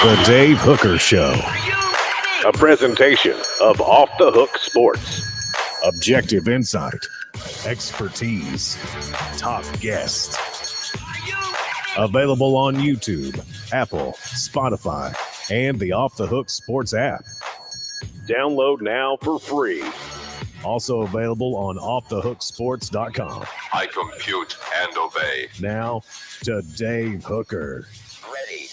The Dave Hooker Show. A presentation of Off the Hook Sports. Objective insight, expertise, top guests. Available on YouTube, Apple, Spotify, and the Off the Hook Sports app. Download now for free. Also available on offthehooksports.com. I compute and obey. Now to Dave Hooker. Ready.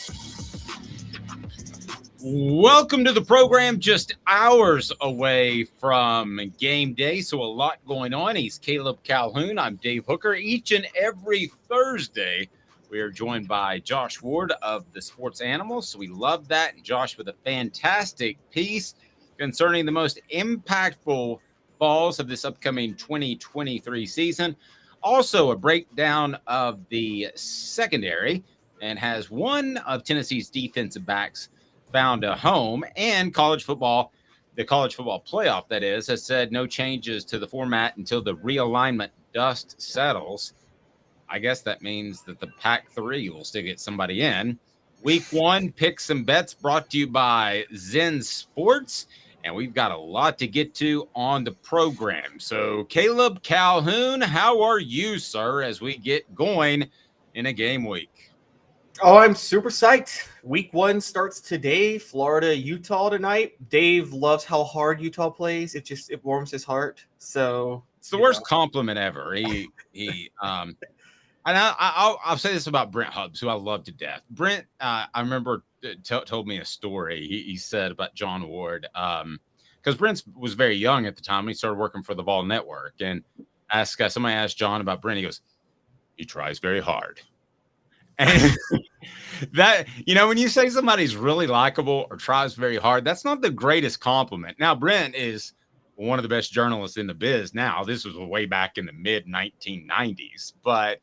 Welcome to the program, just hours away from game day, so a lot going on. He's Calhoun. I'm Dave Hooker. Each and every Thursday, we are joined by Josh Ward of the Sports Animals, so we love that. And Josh with a fantastic piece concerning the most impactful Vols of this upcoming 2023 season. Also, a breakdown of the secondary, and has one of Tennessee's defensive backs found a home. And college football, the college football playoff, that is, has said no changes to the format until the realignment dust settles. I guess that means that the Pac-3 will still get somebody in. Week 1 picks and bets brought to you by Zen Sports. And we've got a lot to get to on the program. So, Calhoun, how are you, sir, as we get going in a game week? Oh, I'm super psyched. Week 1 starts today. Florida, Utah tonight. Dave loves how hard Utah plays. It warms his heart. So it's the worst compliment ever. And I'll say this about Brent Hubbs, who I love to death. Brent, I remember told me a story. He said about John Ward, because Brent was very young at the time. He started working for the Vol Network, and somebody asked John about Brent. He goes, "He tries very hard." And that, when you say somebody's really likable or tries very hard, that's not the greatest compliment. Now, Brent is one of the best journalists in the biz now. This was way back in the mid 1990s. But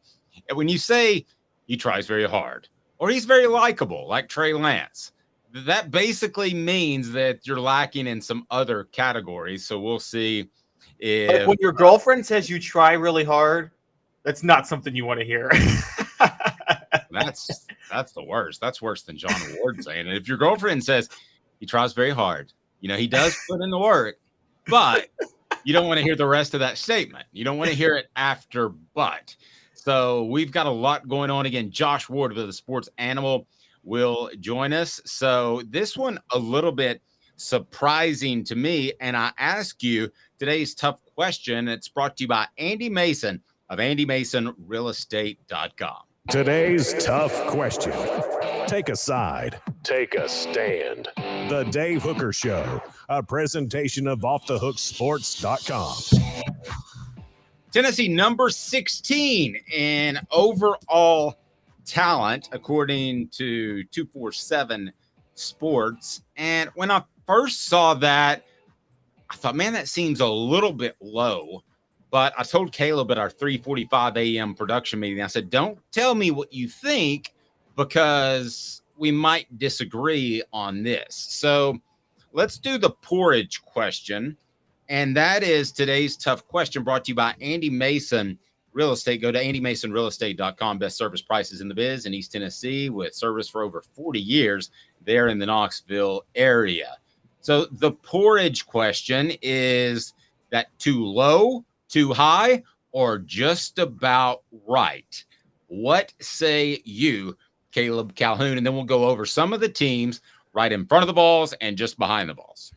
when you say he tries very hard or he's very likable, like Trey Lance, that basically means that you're lacking in some other categories. So we'll see if like when your girlfriend says you try really hard, that's not something you want to hear. That's the worst. That's worse than John Ward saying it. If your girlfriend says he tries very hard, he does put in the work, but you don't want to hear the rest of that statement. You don't want to hear it after but. So we've got a lot going on. Again, Josh Ward of the Sports Animal will join us. So this one a little bit surprising to me. And I ask you today's tough question. It's brought to you by Andy Mason of AndyMasonRealEstate.com. Today's tough question. Take a side. Take a stand. The Dave Hooker Show. A presentation of offthehooksports.com. Tennessee number 16 in overall talent, according to 247 Sports. And when I first saw that, I thought, man, that seems a little bit low. But I told Caleb at our 3:45 a.m. production meeting, I said, don't tell me what you think, because we might disagree on this. So let's do the porridge question. And that is today's tough question, brought to you by Andy Mason Real Estate. Go to AndyMasonRealEstate.com. Best service prices in the biz in East Tennessee, with service for over 40 years there in the Knoxville area. So the porridge question is that too low, too high, or just about right? What say you, Calhoun? And then we'll go over some of the teams right in front of the Vols and just behind the Vols.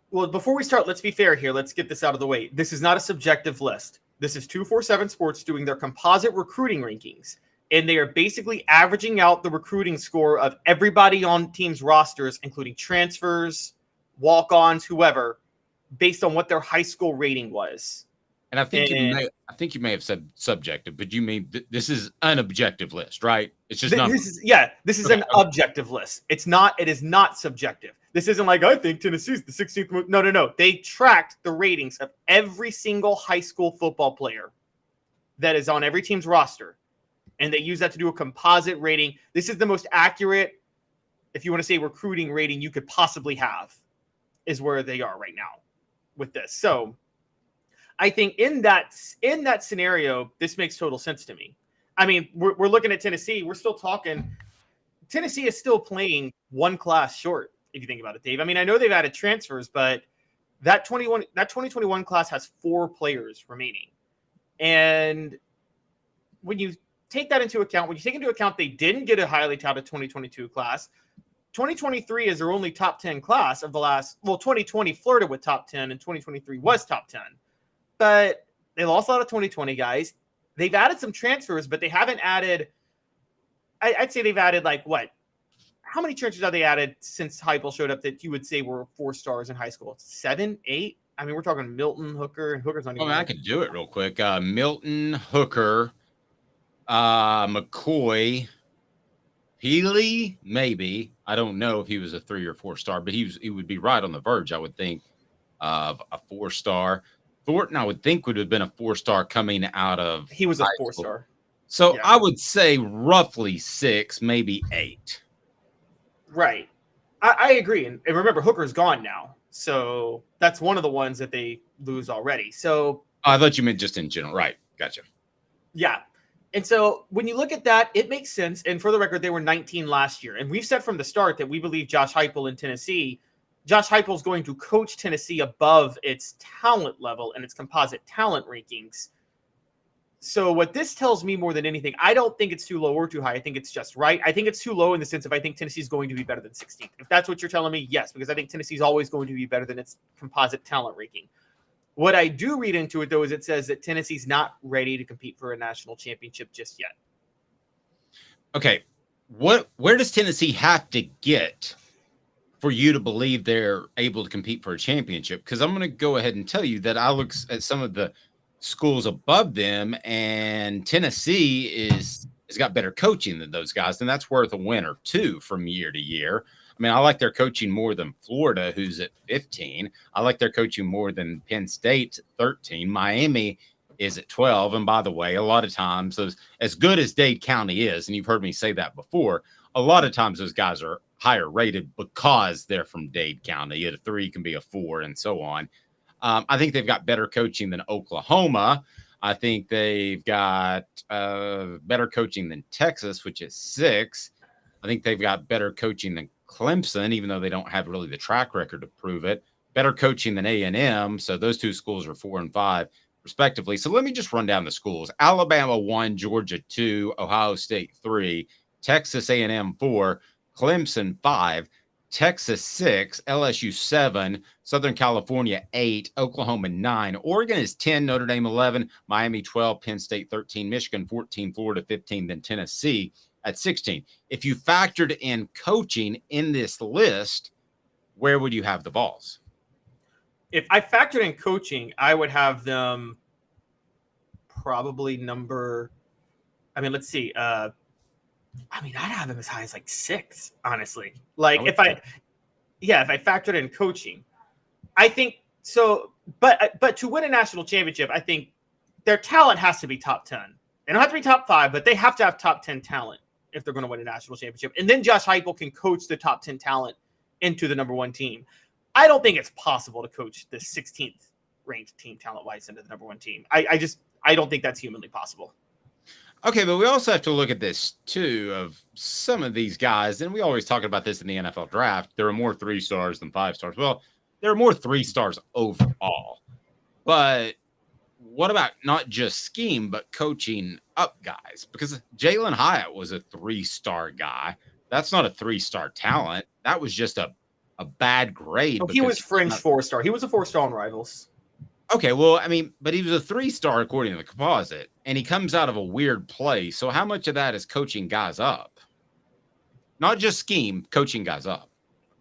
Well, before we start, let's be fair here. Let's get this out of the way. This is not a subjective list. This is 247 Sports doing their composite recruiting rankings, and they are basically averaging out the recruiting score of everybody on teams' rosters, including transfers, walk-ons, whoever, based on what their high school rating was. And I think you may have said subjective, but you mean this is an objective list, right? It's just numbers. This is an objective list. It is not subjective. This isn't like, I think Tennessee's the 16th. No. They tracked the ratings of every single high school football player that is on every team's roster, and they use that to do a composite rating. This is the most accurate, if you want to say, recruiting rating you could possibly have, is where they are right now with this. So I think in that scenario, this makes total sense to me. I mean, we're looking at Tennessee. We're still talking Tennessee is still playing one class short, if you think about it, Dave. I mean, I know they've added transfers, but that 2021 class has 4 players remaining. And when you take that into account, they didn't get a highly touted 2022 class. 2023 is their only top 10 class of the last, 2020 flirted with top 10 and 2023 was top 10. But they lost a lot of 2020 guys. They've added some transfers, but they haven't added, I'd say they've added how many transfers have they added since Heupel showed up that you would say were 4 stars in high school? 7, 8? I mean, we're talking Milton, Hooker, and Hooker's not even. I could do it real quick. Milton, Hooker, McCoy, Healy, maybe. I don't know if he was a 3 or 4 star, but he would be right on the verge, I would think, of a 4 star. Thornton, I would think, would have been a 4 star coming out of. He was a 4 star. So yeah. I would say roughly 6, maybe 8. Right. I agree. And remember, Hooker's gone now. So that's one of the ones that they lose already. So I thought you meant just in general. Right. Gotcha. Yeah. And so when you look at that, it makes sense. And for the record, they were 19 last year. And we've said from the start that we believe Josh Heupel in Tennessee, Josh Heupel is going to coach Tennessee above its talent level and its composite talent rankings. So what this tells me more than anything, I don't think it's too low or too high. I think it's just right. I think it's too low in the sense of I think Tennessee is going to be better than 16th. If that's what you're telling me, yes, because I think Tennessee is always going to be better than its composite talent ranking. What I do read into it, though, is it says that Tennessee's not ready to compete for a national championship just yet. Okay. Where does Tennessee have to get for you to believe they're able to compete for a championship? Because I'm going to go ahead and tell you that I look at some of the schools above them, and Tennessee has got better coaching than those guys, and that's worth a win or 2 from year to year. I mean, I like their coaching more than Florida, who's at 15. I like their coaching more than Penn State at 13. Miami is at 12. And by the way, a lot of times, as good as Dade County is, and you've heard me say that before, a lot of times those guys are higher rated because they're from Dade County. A 3 can be a 4 and so on. I think they've got better coaching than Oklahoma. I think they've got better coaching than Texas, which is 6. I think they've got better coaching than Clemson, even though they don't have really the track record to prove it. Better coaching than A&M. So those 2 schools are 4 and 5, respectively. So let me just run down the schools. Alabama 1, Georgia 2, Ohio State 3, Texas A&M 4, Clemson 5, Texas 6, LSU 7, Southern California 8, Oklahoma 9, Oregon is 10, Notre Dame 11, Miami 12, Penn State 13, Michigan 14, Florida 15, then Tennessee at 16. If you factored in coaching in this list, where would you have the Vols? If I factored in coaching, I would have them probably let's see. I'd have them as high as 6, honestly. If I factored in coaching, I think so. But to win a national championship, I think their talent has to be top 10. They don't have to be top 5, but they have to have top 10 talent if they're going to win a national championship. And then Josh Heupel can coach the top 10 talent into the number 1 team. I don't think it's possible to coach the 16th ranked team talent-wise into the number 1 team. I don't think that's humanly possible. Okay, but we also have to look at this, too, of some of these guys, and we always talk about this in the NFL draft. There are more 3 stars than 5 stars. Well, there are more 3 stars overall. But what about not just scheme, but coaching up guys? Because Jalen Hyatt was a 3-star guy. That's not a 3-star talent. That was just a bad grade. He was fringe 4-star. He was a 4-star on Rivals. Okay, well, but he was a 3-star according to the composite, and he comes out of a weird place. So how much of that is coaching guys up? Not just scheme, coaching guys up.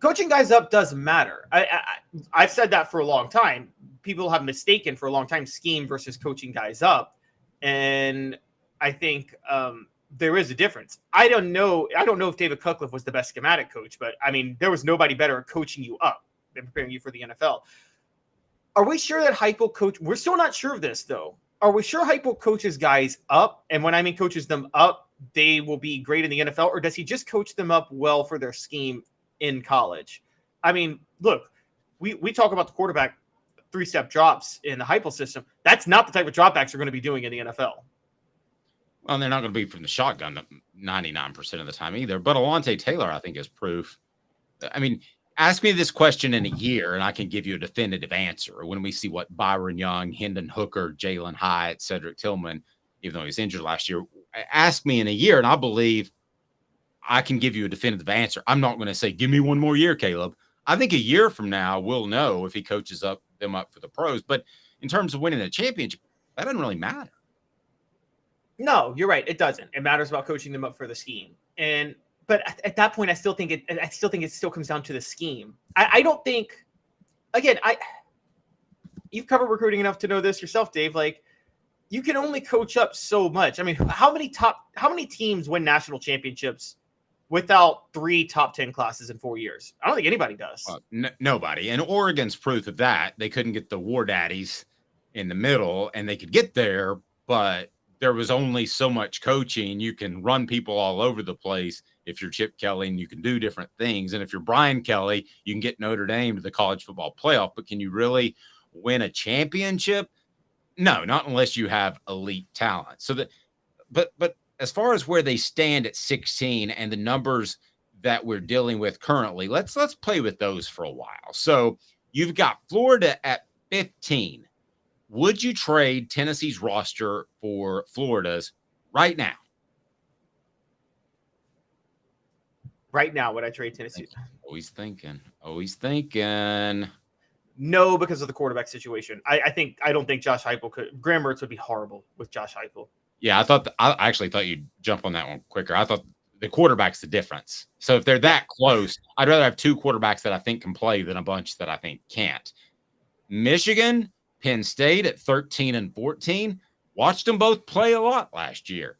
Coaching guys up does matter. I've said that for a long time. People have mistaken for a long time scheme versus coaching guys up, and I think there is a difference. I don't know if David Cutcliffe was the best schematic coach, but there was nobody better at coaching you up than preparing you for the NFL. Are we sure that Heupel coach? We're still not sure of this, though. Are we sure Heupel coaches guys up? And when I mean coaches them up, they will be great in the NFL, or does he just coach them up well for their scheme in college? Look, we talk about the quarterback 3-step drops in the Heupel system. That's not the type of dropbacks you're going to be doing in the NFL. Well, they're not going to be from the shotgun 99% of the time either. But Alontae Taylor, I think, is proof. I mean, ask me this question in a year, and I can give you a definitive answer. When we see what Byron Young, Hendon Hooker, Jalen Hyatt, Cedric Tillman, even though he was injured last year, ask me in a year, and I believe I can give you a definitive answer. I'm not going to say, give me one more year, Caleb. I think a year from now, we'll know if he coaches them up for the pros. But in terms of winning a championship, that doesn't really matter. No, you're right. It doesn't. It matters about coaching them up for the scheme. But at that point, I still think it still comes down to the scheme. I don't think, again, you've covered recruiting enough to know this yourself, Dave. Like, you can only coach up so much. I mean, how many teams win national championships without 3 top 10 classes in 4 years? I don't think anybody does. Nobody. And Oregon's proof of that. They couldn't get the War Daddies in the middle, and they could get there, but there was only so much coaching. You can run people all over the place if you're Chip Kelly, and you can do different things. And if you're Brian Kelly, you can get Notre Dame to the college football playoff. But can you really win a championship? No, not unless you have elite talent. So but as far as where they stand at 16 and the numbers that we're dealing with currently, let's play with those for a while. So you've got Florida at 15. Would you trade Tennessee's roster for Florida's right now? Right now, would I trade Tennessee? Always thinking. No, because of the quarterback situation. I don't think Josh Heupel could. Graham Mertz would be horrible with Josh Heupel. Yeah, I actually thought you'd jump on that one quicker. I thought the quarterback's the difference. So if they're that close, I'd rather have 2 quarterbacks that I think can play than a bunch that I think can't. Michigan, Penn State at 13 and 14. Watched them both play a lot last year.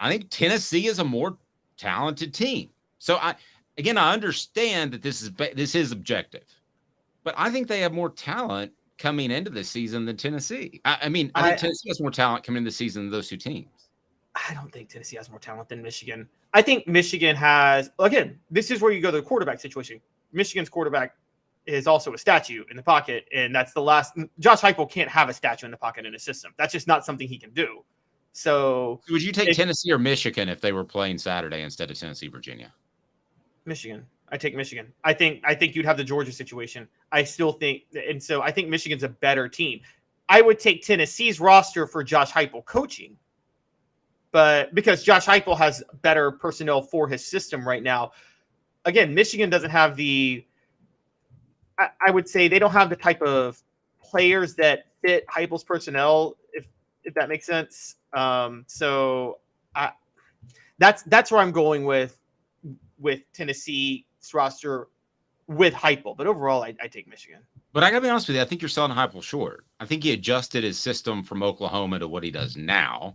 I think Tennessee is a more talented team. So I understand that this is objective, but I think they have more talent coming into this season than Tennessee. I think Tennessee has more talent coming into the season than those 2 teams. I don't think Tennessee has more talent than Michigan. I think Michigan has, again, this is where you go to the quarterback situation. Michigan's quarterback is also a statue in the pocket, and that's the last. Josh Heupel can't have a statue in the pocket in his system. That's just not something he can do. So would you take Tennessee or Michigan if they were playing Saturday instead of Tennessee, Virginia? Michigan. I take Michigan. I think you'd have the Georgia situation. I still think, and so I think Michigan's a better team. I would take Tennessee's roster for Josh Heupel coaching, but because Josh Heupel has better personnel for his system right now. Again, Michigan doesn't have I would say they don't have the type of players that fit Heupel's personnel, if that makes sense. So that's where I'm going with Tennessee's roster with Heupel. But overall, I take Michigan. But I got to be honest with you, I think you're selling Heupel short. I think he adjusted his system from Oklahoma to what he does now.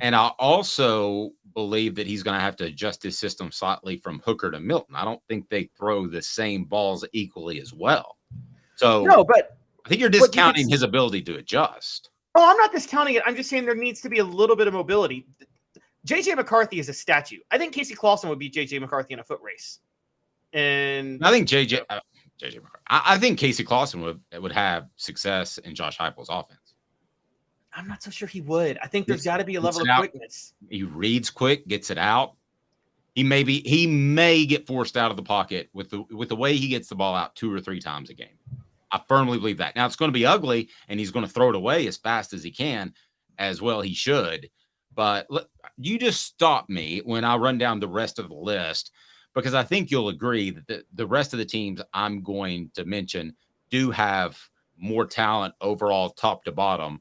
And I also believe that he's going to have to adjust his system slightly from Hooker to Milton. I don't think they throw the same balls equally as well. So no, but I think you're discounting his ability to adjust. Oh, I'm not discounting it. I'm just saying there needs to be a little bit of mobility. J.J. McCarthy is a statue. I think Casey Clausen would beat J.J. McCarthy in a foot race. And I think J.J. McCarthy. I think Casey Clausen would have success in Josh Heupel's offense. I'm not so sure he would. I think there's got to be a level of quickness. He reads quick, gets it out. He may get forced out of the pocket with the way he gets the ball out 2 or 3 times a game. I firmly believe that. Now it's going to be ugly, and he's going to throw it away as fast as he can, as well he should. But you just stop me when I run down the rest of the list, because I think you'll agree that the rest of the teams I'm going to mention do have more talent overall, top to bottom,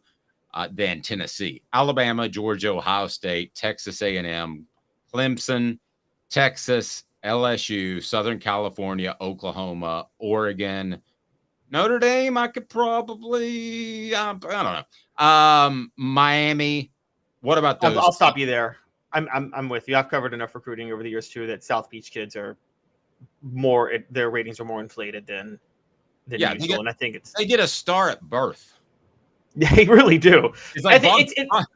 than Tennessee. Alabama, Georgia, Ohio State, Texas A&M, Clemson, Texas, LSU, Southern California, Oklahoma, Oregon, Notre Dame. I could probably, I don't know. Miami. What about those? I'll stop you there. I'm with you. I've covered enough recruiting over the years too that South Beach kids are more. Their ratings are more inflated than usual, and I think they get a star at birth. They really do. It's like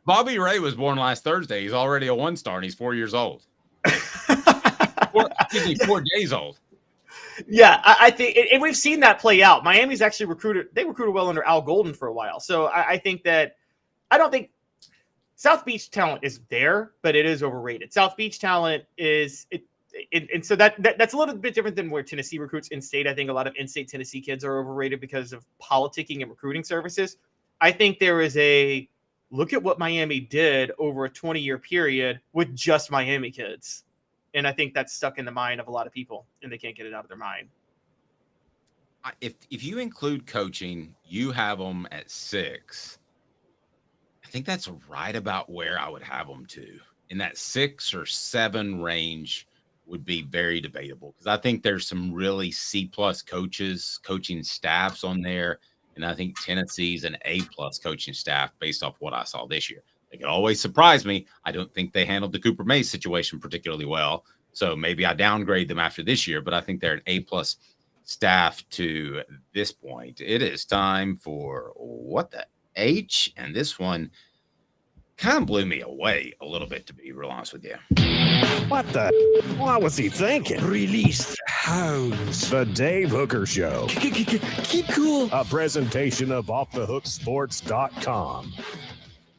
Bobby Ray was born last Thursday. He's already a 1-star, and he's 4 years old. 4 days old. Yeah, I think, and we've seen that play out. Miami's actually recruited well under Al Golden for a while. So I think that, I don't think South Beach talent is there, but it is overrated. South Beach talent is and so that's a little bit different than where Tennessee recruits in-state. I think a lot of in-state Tennessee kids are overrated because of politicking and recruiting services. I think there is a look at what Miami did over a 20-year period with just Miami kids. And I think that's stuck in the mind of a lot of people, and they can't get it out of their mind. If you include coaching, you have them at 6. I think that's right about where I would have them to. In that 6 or 7 range would be very debatable, because I think there's some really C+ coaches, coaching staffs on there. And I think Tennessee's an A+ coaching staff based off what I saw this year. They could always surprise me. I don't think they handled the Cooper Mays situation particularly well. So maybe I downgrade them after this year, but I think they're an A+ staff to this point. It is time for what the H, and this one kind of blew me away a little bit, to be real honest with you. What the? What was he thinking? Release hounds. The Dave Hooker Show. Keep cool. A presentation of offthehooksports.com.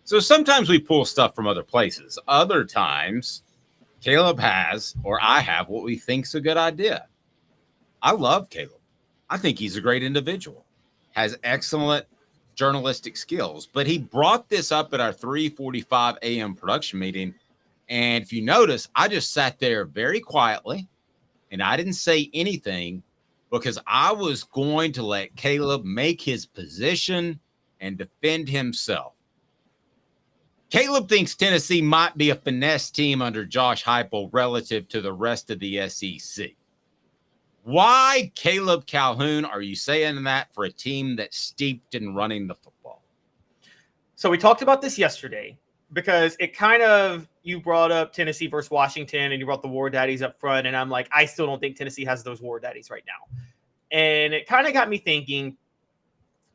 So sometimes we pull stuff from other places. Other times, Caleb has, or I have, what we think's a good idea. I love Caleb. I think he's a great individual. Has excellent journalistic skills, but he brought this up at our 3:45 a.m. production meeting. And if you notice, I just sat there very quietly and I didn't say anything, because I was going to let Caleb make his position and defend himself. Caleb thinks Tennessee might be a finesse team under Josh Heupel relative to the rest of the SEC. Why, Caleb Calhoun, are you saying that for a team that's steeped in running the football? So we talked about this yesterday, because it kind of, you brought up Tennessee versus Washington and you brought the War Daddies up front. And I'm like, I still don't think Tennessee has those War Daddies right now. And it kind of got me thinking.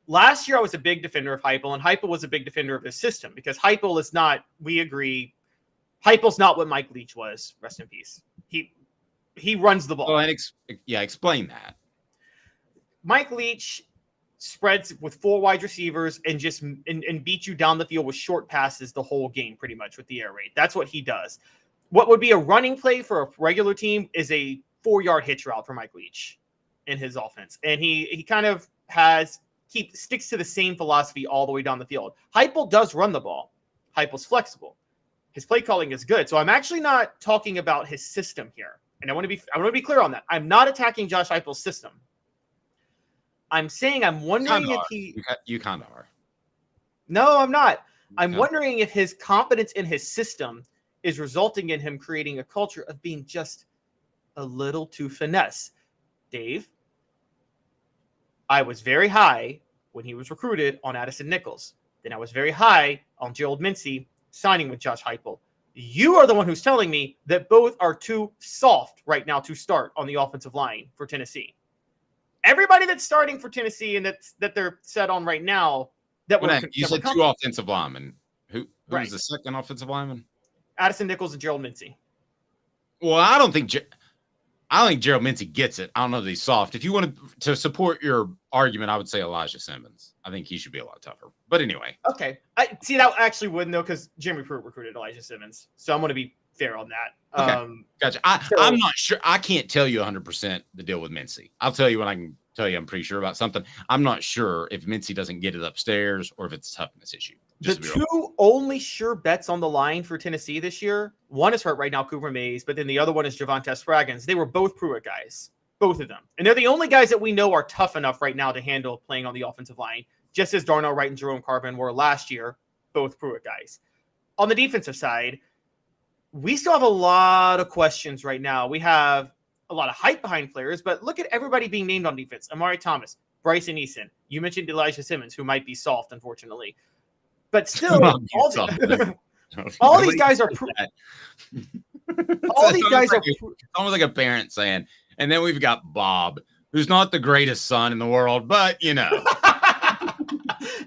Last year, I was a big defender of Heupel, and Heupel was a big defender of his system, because Heupel is not, we agree, Heupel's not what Mike Leach was. Rest in peace. He runs the ball. Well, and explain that. Mike Leach spreads with 4 wide receivers and just and beat you down the field with short passes the whole game, pretty much, with the air raid. That's what he does. What would be a running play for a regular team is a 4-yard hitch route for Mike Leach in his offense. And he kind of sticks to the same philosophy all the way down the field. Heupel does run the ball. Heupel's flexible. His play calling is good. So I'm actually not talking about his system here. And I want to be clear on that. I'm not attacking Josh Heupel's system. I'm saying I'm wondering if you kind of are. No, I'm not. I'm wondering if his confidence in his system is resulting in him creating a culture of being just a little too finesse. Dave, I was very high when he was recruited on Addison Nichols. Then I was very high on Gerald Mincey signing with Josh Heupel. You are the one who's telling me that both are too soft right now to start on the offensive line for Tennessee. Everybody that's starting for Tennessee and that they're set on right now. You said 2 offensive linemen. Who's right. The second offensive lineman? Addison Nichols and Gerald Mincey. Well, I don't think Gerald Mincey gets it. I don't know that he's soft. If you wanted to support your argument, I would say Elijah Simmons. I think he should be a lot tougher. But anyway. Okay. I see that actually wouldn't, though, because Jimmy Pruitt recruited Elijah Simmons. So I'm going to be fair on that. Okay. Gotcha. I'm not sure. I can't tell you 100% the deal with Mincey. I'll tell you when I can tell you I'm pretty sure about something. I'm not sure if Mincey doesn't get it upstairs or if it's a toughness issue. The 2 only sure bets on the line for Tennessee this year, one is hurt right now, Cooper Mays, but then the other one is Javonte Spraggins. They were both Pruitt guys, both of them. And they're the only guys that we know are tough enough right now to handle playing on the offensive line, just as Darnell Wright and Jerome Carvin were last year, both Pruitt guys. On the defensive side, we still have a lot of questions right now. We have a lot of hype behind players, but look at everybody being named on defense. Amari Thomas, Bryson Eason. You mentioned Elijah Simmons, who might be soft, unfortunately. But still, all these guys are all these guys are almost like a parent saying, and then we've got Bob, who's not the greatest son in the world, but you know.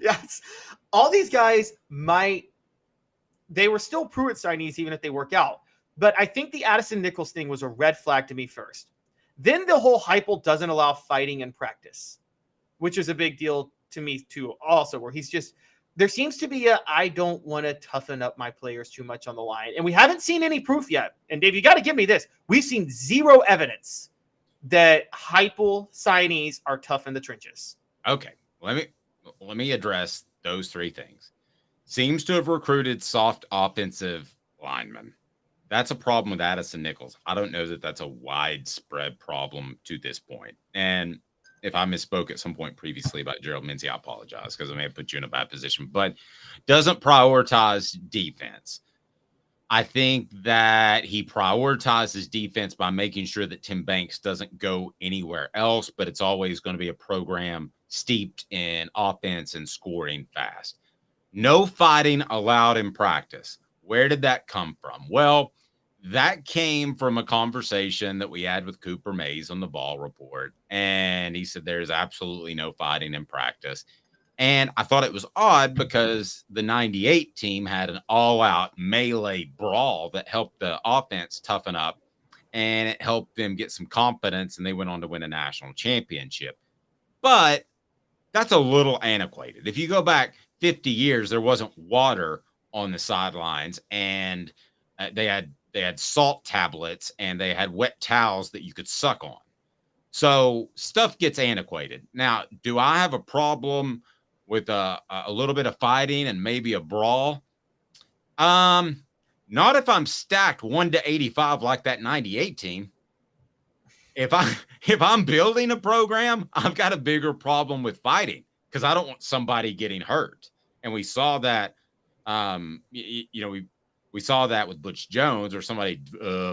Yes. All these guys they were still Pruitt signees even if they work out. But I think the Addison Nichols thing was a red flag to me first. Then the whole Heupel doesn't allow fighting in practice, which is a big deal to me too also, where he's just, there seems to be I don't want to toughen up my players too much on the line. And we haven't seen any proof yet. And Dave, you got to give me this. We've seen zero evidence that Heupel signees are tough in the trenches. Okay. Let me address those three things. Seems to have recruited soft offensive linemen. That's a problem with Addison Nichols. I don't know that that's a widespread problem to this point. And if I misspoke at some point previously about Gerald Mincy, I apologize because I may have put you in a bad position, but doesn't prioritize defense. I think that he prioritizes defense by making sure that Tim Banks doesn't go anywhere else, but it's always going to be a program steeped in offense and scoring fast. No fighting allowed in practice. Where did that come from? Well, that came from a conversation that we had with Cooper Mays on the Ball Report. And he said there's absolutely no fighting in practice. And I thought it was odd because the 98 team had an all-out melee brawl that helped the offense toughen up, and it helped them get some confidence, and they went on to win a national championship. But that's a little antiquated. If you go back 50 years, there wasn't water on the sidelines, and they had salt tablets, and they had wet towels that you could suck on. So stuff gets antiquated. Now, do I have a problem with a little bit of fighting and maybe a brawl? Not if I'm stacked 1-85 like that 98 team. If I'm building a program, I've got a bigger problem with fighting because I don't want somebody getting hurt. And we saw that, we saw that with Butch Jones, or somebody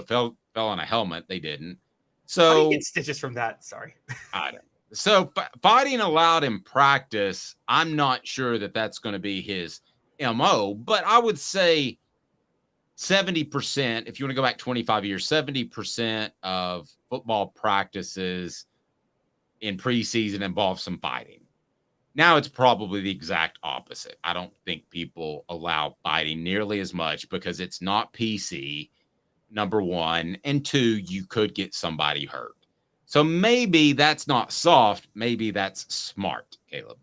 fell on a helmet. They didn't. So how do you get stitches from that? Sorry. I don't. So fighting allowed in practice, I'm not sure that that's going to be his MO, but I would say 70%, if you want to go back 25 years, 70% of football practices in preseason involve some fighting. Now it's probably the exact opposite. I don't think people allow fighting nearly as much because it's not PC, number one, and two, you could get somebody hurt. So maybe that's not soft. Maybe that's smart, Caleb.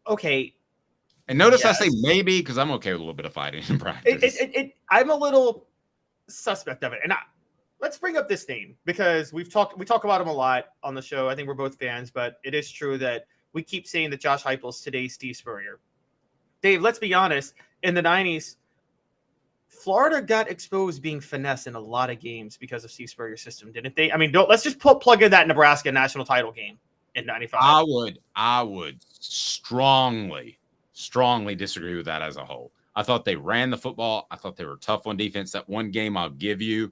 Okay. And notice I say maybe because I'm okay with a little bit of fighting in practice. I'm a little suspect of it. And let's bring up this name because we talk about him a lot on the show. I think we're both fans, but it is true that we keep saying that Josh Heupel's today's Steve Spurrier. Dave, let's be honest. In the 90s, Florida got exposed being finesse in a lot of games because of Steve Spurrier's system, didn't they? I mean, let's just plug in that Nebraska national title game in 95. I would strongly disagree with that as a whole. I thought they ran the football. I thought they were tough on defense. That one game I'll give you,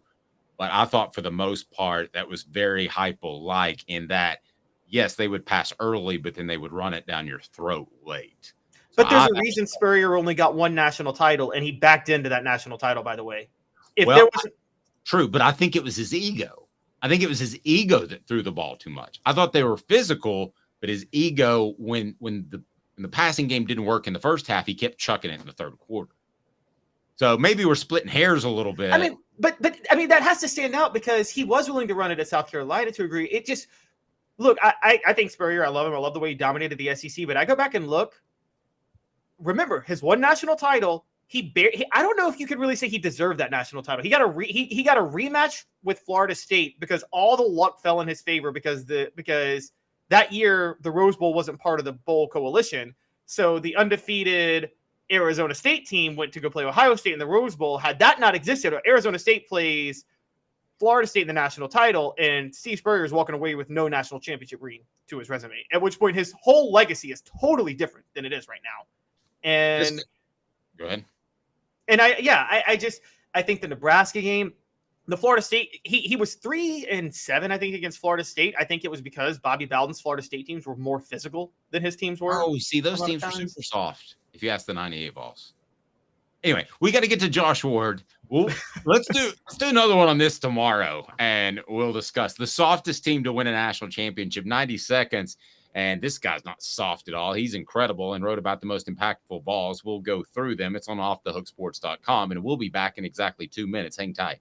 but I thought for the most part that was very Heupel-like in that, yes, they would pass early, but then they would run it down your throat late. But there's a reason Spurrier only got one national title, and he backed into that national title, by the way. True, but I think it was his ego. I think it was his ego that threw the ball too much. I thought they were physical, but his ego, when the passing game didn't work in the first half, he kept chucking it in the third quarter. So maybe we're splitting hairs a little bit. I mean, but that has to stand out because he was willing to run it at South Carolina to agree. It just look, I think Spurrier, I love him. I love the way he dominated the SEC. But I go back and look. Remember his one national title. I don't know if you could really say he deserved that national title. He got a rematch with Florida State because all the luck fell in his favor because that year the Rose Bowl wasn't part of the bowl coalition. So the undefeated Arizona State team went to go play Ohio State in the Rose Bowl. Had that not existed, Arizona State plays Florida State in the national title, and Steve Spurrier is walking away with no national championship ring to his resume. At which point his whole legacy is totally different than it is right now. And go ahead. And I think the Nebraska game, the Florida State, he was 3-7, I think, against Florida State. I think it was because Bobby Bowden's Florida State teams were more physical than his teams were. Oh, see, those teams were super soft, if you ask the 98 Vols. Anyway, we got to get to Josh Ward. Let's do another one on this tomorrow, and we'll discuss the softest team to win a national championship, 90 seconds. And this guy's not soft at all. He's incredible and wrote about the most impactful balls. We'll go through them. It's on offthehooksports.com, and we'll be back in exactly 2 minutes. Hang tight.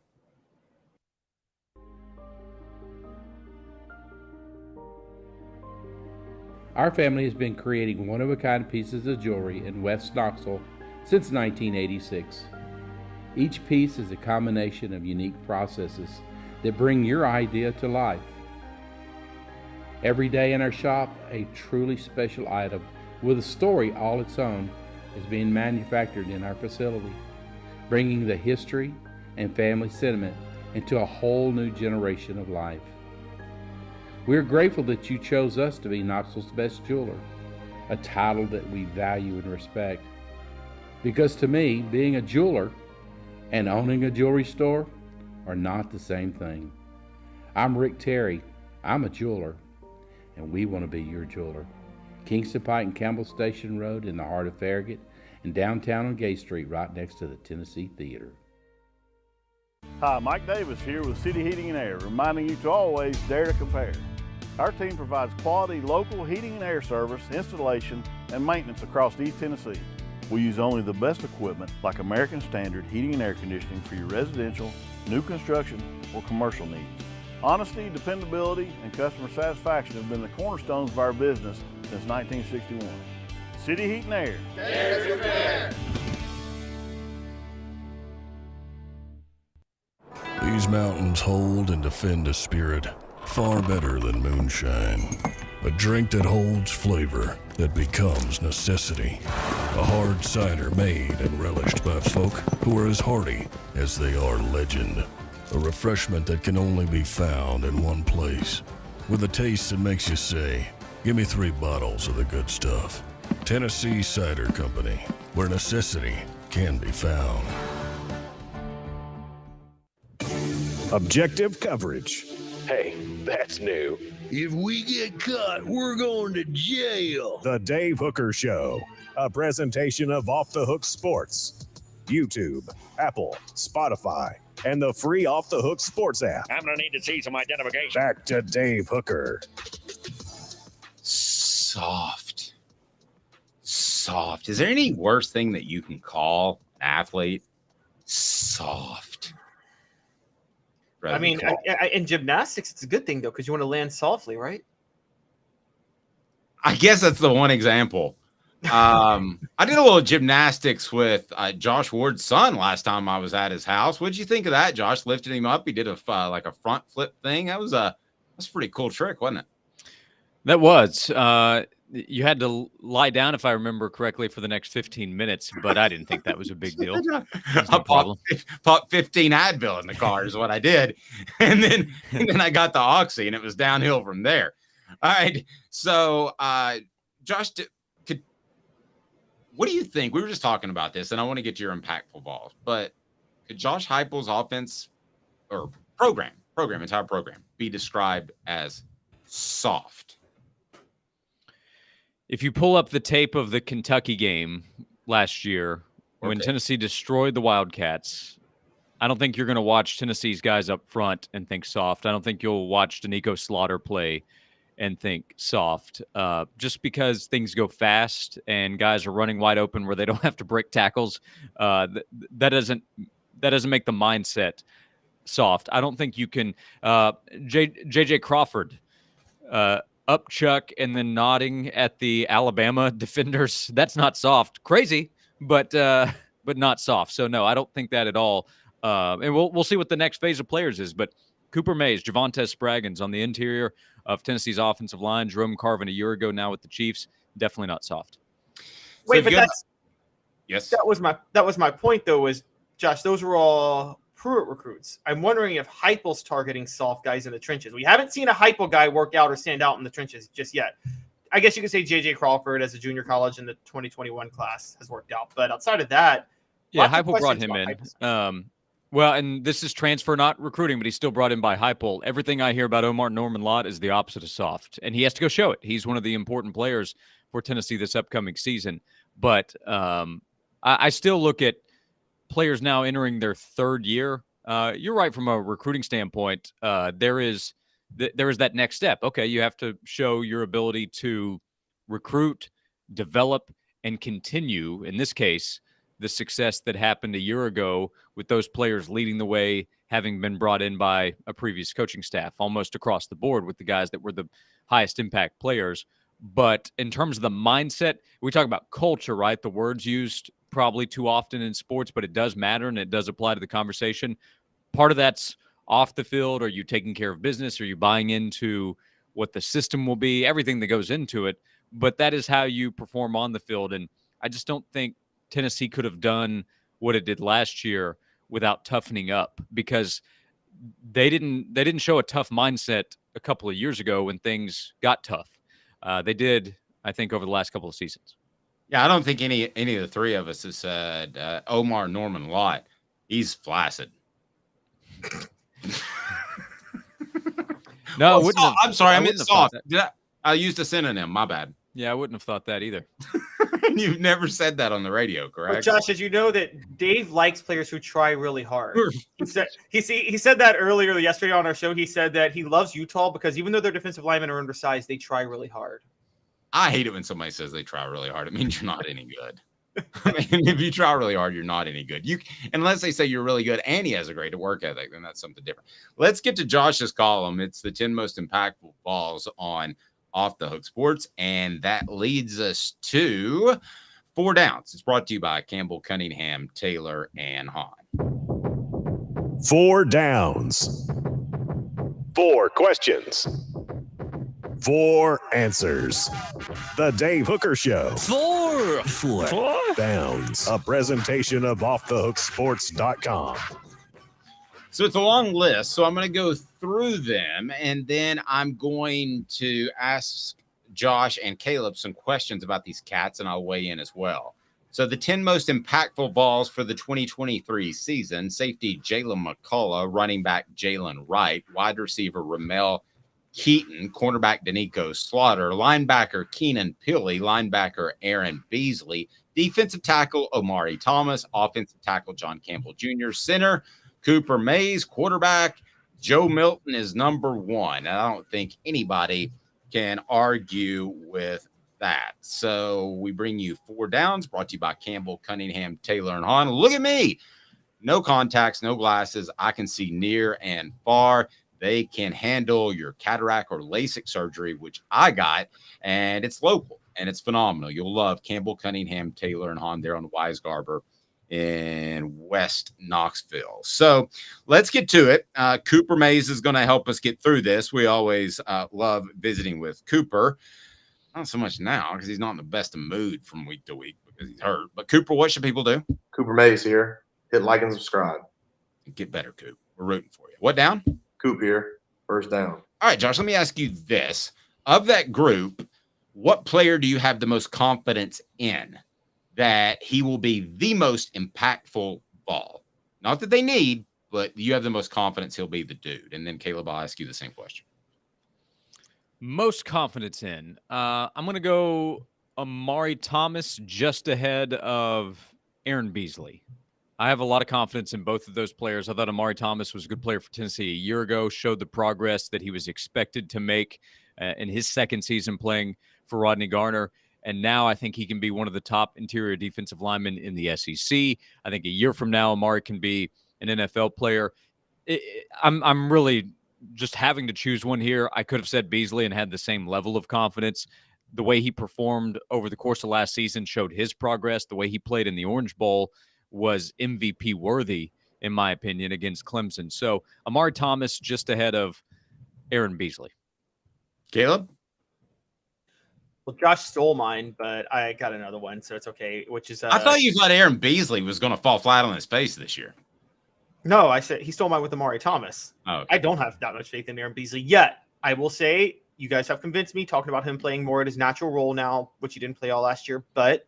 Our family has been creating one-of-a-kind pieces of jewelry in West Knoxville since 1986. Each piece is a combination of unique processes that bring your idea to life. Every day in our shop, a truly special item with a story all its own is being manufactured in our facility, bringing the history and family sentiment into a whole new generation of life. We are grateful that you chose us to be Knoxville's best jeweler, a title that we value and respect. Because to me, being a jeweler and owning a jewelry store are not the same thing. I'm Rick Terry. I'm a jeweler, and we want to be your jeweler. Kingston Pike and Campbell Station Road in the heart of Farragut, and downtown on Gay Street right next to the Tennessee Theater. Hi, Mike Davis here with City Heating and Air, reminding you to always dare to compare. Our team provides quality local heating and air service, installation, and maintenance across East Tennessee. We use only the best equipment like American Standard heating and air conditioning for your residential, new construction, or commercial needs. Honesty, dependability, and customer satisfaction have been the cornerstones of our business since 1961. City Heat and Air. Dare to compare. These mountains hold and defend a spirit far better than moonshine. A drink that holds flavor that becomes necessity. A hard cider made and relished by folk who are as hearty as they are legend. A refreshment that can only be found in one place. With a taste that makes you say, give me 3 bottles of the good stuff. Tennessee Cider Company, where necessity can be found. Objective coverage. Hey, that's new. If we get caught, we're going to jail. The Dave Hooker Show, a presentation of Off the Hook Sports. YouTube, Apple, Spotify, and the free Off the Hook Sports app. I'm going to need to see some identification. Back to Dave Hooker. Soft. Is there any worse thing that you can call an athlete? Soft. I mean, in gymnastics, it's a good thing, though, because you want to land softly, right? I guess that's the one example. I did a little gymnastics with Josh Ward's son last time I was at his house. What'd you think of that? Josh lifted him up. He did a front flip thing. That's a pretty cool trick, wasn't it? That was. You had to lie down, if I remember correctly, for the next 15 minutes, but I didn't think that was a big deal. I popped 15 Advil in the car is what I did. And then I got the Oxy, and it was downhill from there. All right. So, Josh, what do you think? We were just talking about this, and I want to get to your impactful balls, but could Josh Heupel's offense or entire program, be described as soft? If you pull up the tape of the Kentucky game last year, when Tennessee destroyed the Wildcats, I don't think you're going to watch Tennessee's guys up front and think soft. I don't think you'll watch Danico Slaughter play and think soft, just because things go fast and guys are running wide open where they don't have to break tackles. That doesn't make the mindset soft. I don't think you can. JJ Crawford. Up chuck and then nodding at the Alabama defenders. That's not soft. Crazy, but not soft. So no, I don't think that at all. And we'll see what the next phase of players is. But Cooper Mays, Javonte Spraggins on the interior of Tennessee's offensive line, Jerome Carvin a year ago now with the Chiefs, definitely not soft. Wait, but yes, that was my point though. Was Josh? Those were all Pruitt recruits. I'm wondering if Heupel's targeting soft guys in the trenches. We haven't seen a Heupel guy work out or stand out in the trenches just yet. I guess you could say J.J. Crawford as a junior college in the 2021 class has worked out. But outside of that, yeah, Heupel brought him in. Well, and this is transfer, not recruiting, but he's still brought in by Heupel. Everything I hear about Omar Norman Lott is the opposite of soft, and he has to go show it. He's one of the important players for Tennessee this upcoming season. But I still look at players now entering their third year. You're right from a recruiting standpoint. There is that next step. Okay, you have to show your ability to recruit, develop, and continue. In this case, the success that happened a year ago with those players leading the way, having been brought in by a previous coaching staff, almost across the board with the guys that were the highest impact players But in terms of the mindset, we talk about culture, right? The word's used probably too often in sports, but it does matter and it does apply to the conversation. Part of that's off the field. Are you taking care of business? Are you buying into what the system will be? Everything that goes into it. But that is how you perform on the field. And I just don't think Tennessee could have done what it did last year without toughening up, because they didn't show a tough mindset a couple of years ago when things got tough. They did, I think, over the last couple of seasons. Yeah, I don't think any of the three of us has said Omar Norman Lott. He's flaccid. No, I'm sorry, I meant soft. I used a synonym. My bad. Yeah, I wouldn't have thought that either. You've never said that on the radio, correct? But Josh, as you know, that Dave likes players who try really hard. He said that earlier yesterday on our show. He said that he loves Utah because even though their defensive linemen are undersized, they try really hard. I hate it when somebody says they try really hard. It means you're not any good. I mean, if you try really hard, you're not any good. Unless they say you're really good and he has a great work ethic, then that's something different. Let's get to Josh's column. It's the 10 most impactful balls on Off the Hook Sports, and that leads us to 4 Downs. It's brought to you by Campbell, Cunningham, Taylor, and Hahn. 4 Downs. 4 questions. 4 answers. The Dave Hooker Show. 4 Downs. A presentation of offthehooksports.com. So it's a long list, so I'm going to go through them, and then I'm going to ask Josh and Caleb some questions about these cats, and I'll weigh in as well. So the 10 most impactful balls for the 2023 season: safety Jalen McCullough, running back Jalen Wright, wide receiver Ramel Keaton, cornerback Danico Slaughter, linebacker Keenan Pili, linebacker Aaron Beasley, defensive tackle Omari Thomas, offensive tackle John Campbell Jr., center Cooper Mays, quarterback Joe Milton is number 1. And I don't think anybody can argue with that. So we bring you 4 Downs, brought to you by Campbell, Cunningham, Taylor, and Hahn. Look at me. No contacts, no glasses. I can see near and far. They can handle your cataract or LASIK surgery, which I got, and it's local, and it's phenomenal. You'll love Campbell, Cunningham, Taylor, and Hahn there on Weisgarber in West Knoxville. So let's get to it. Cooper Mays is going to help us get through this. We always love visiting with Cooper. Not so much now because he's not in the best of mood from week to week because he's hurt. But Cooper, what should people do? Cooper Mays here. Hit like and subscribe. Get better, Coop. We're rooting for you. What down? Coop here. First down. All right, Josh, let me ask you this. Of that group, what player do you have the most confidence in that he will be the most impactful ball? Not that they need, but you have the most confidence he'll be the dude. And then Caleb, I'll ask you the same question. Most confidence in. I'm going to go Amari Thomas just ahead of Aaron Beasley. I have a lot of confidence in both of those players. I thought Amari Thomas was a good player for Tennessee a year ago, showed the progress that he was expected to make in his second season playing for Rodney Garner. And now I think he can be one of the top interior defensive linemen in the SEC. I think a year from now, Amari can be an NFL player. I'm really just having to choose one here. I could have said Beasley and had the same level of confidence. The way he performed over the course of last season showed his progress. The way he played in the Orange Bowl was MVP worthy, in my opinion, against Clemson. So Amari Thomas just ahead of Aaron Beasley. Caleb? Well, Josh stole mine, but I got another one, so it's okay. Which is I thought you thought Aaron Beasley was going to fall flat on his face this year. No, I said he stole mine with Amari Thomas. Oh, okay. I don't have that much faith in Aaron Beasley yet. I will say you guys have convinced me talking about him playing more at his natural role now, which he didn't play all last year, but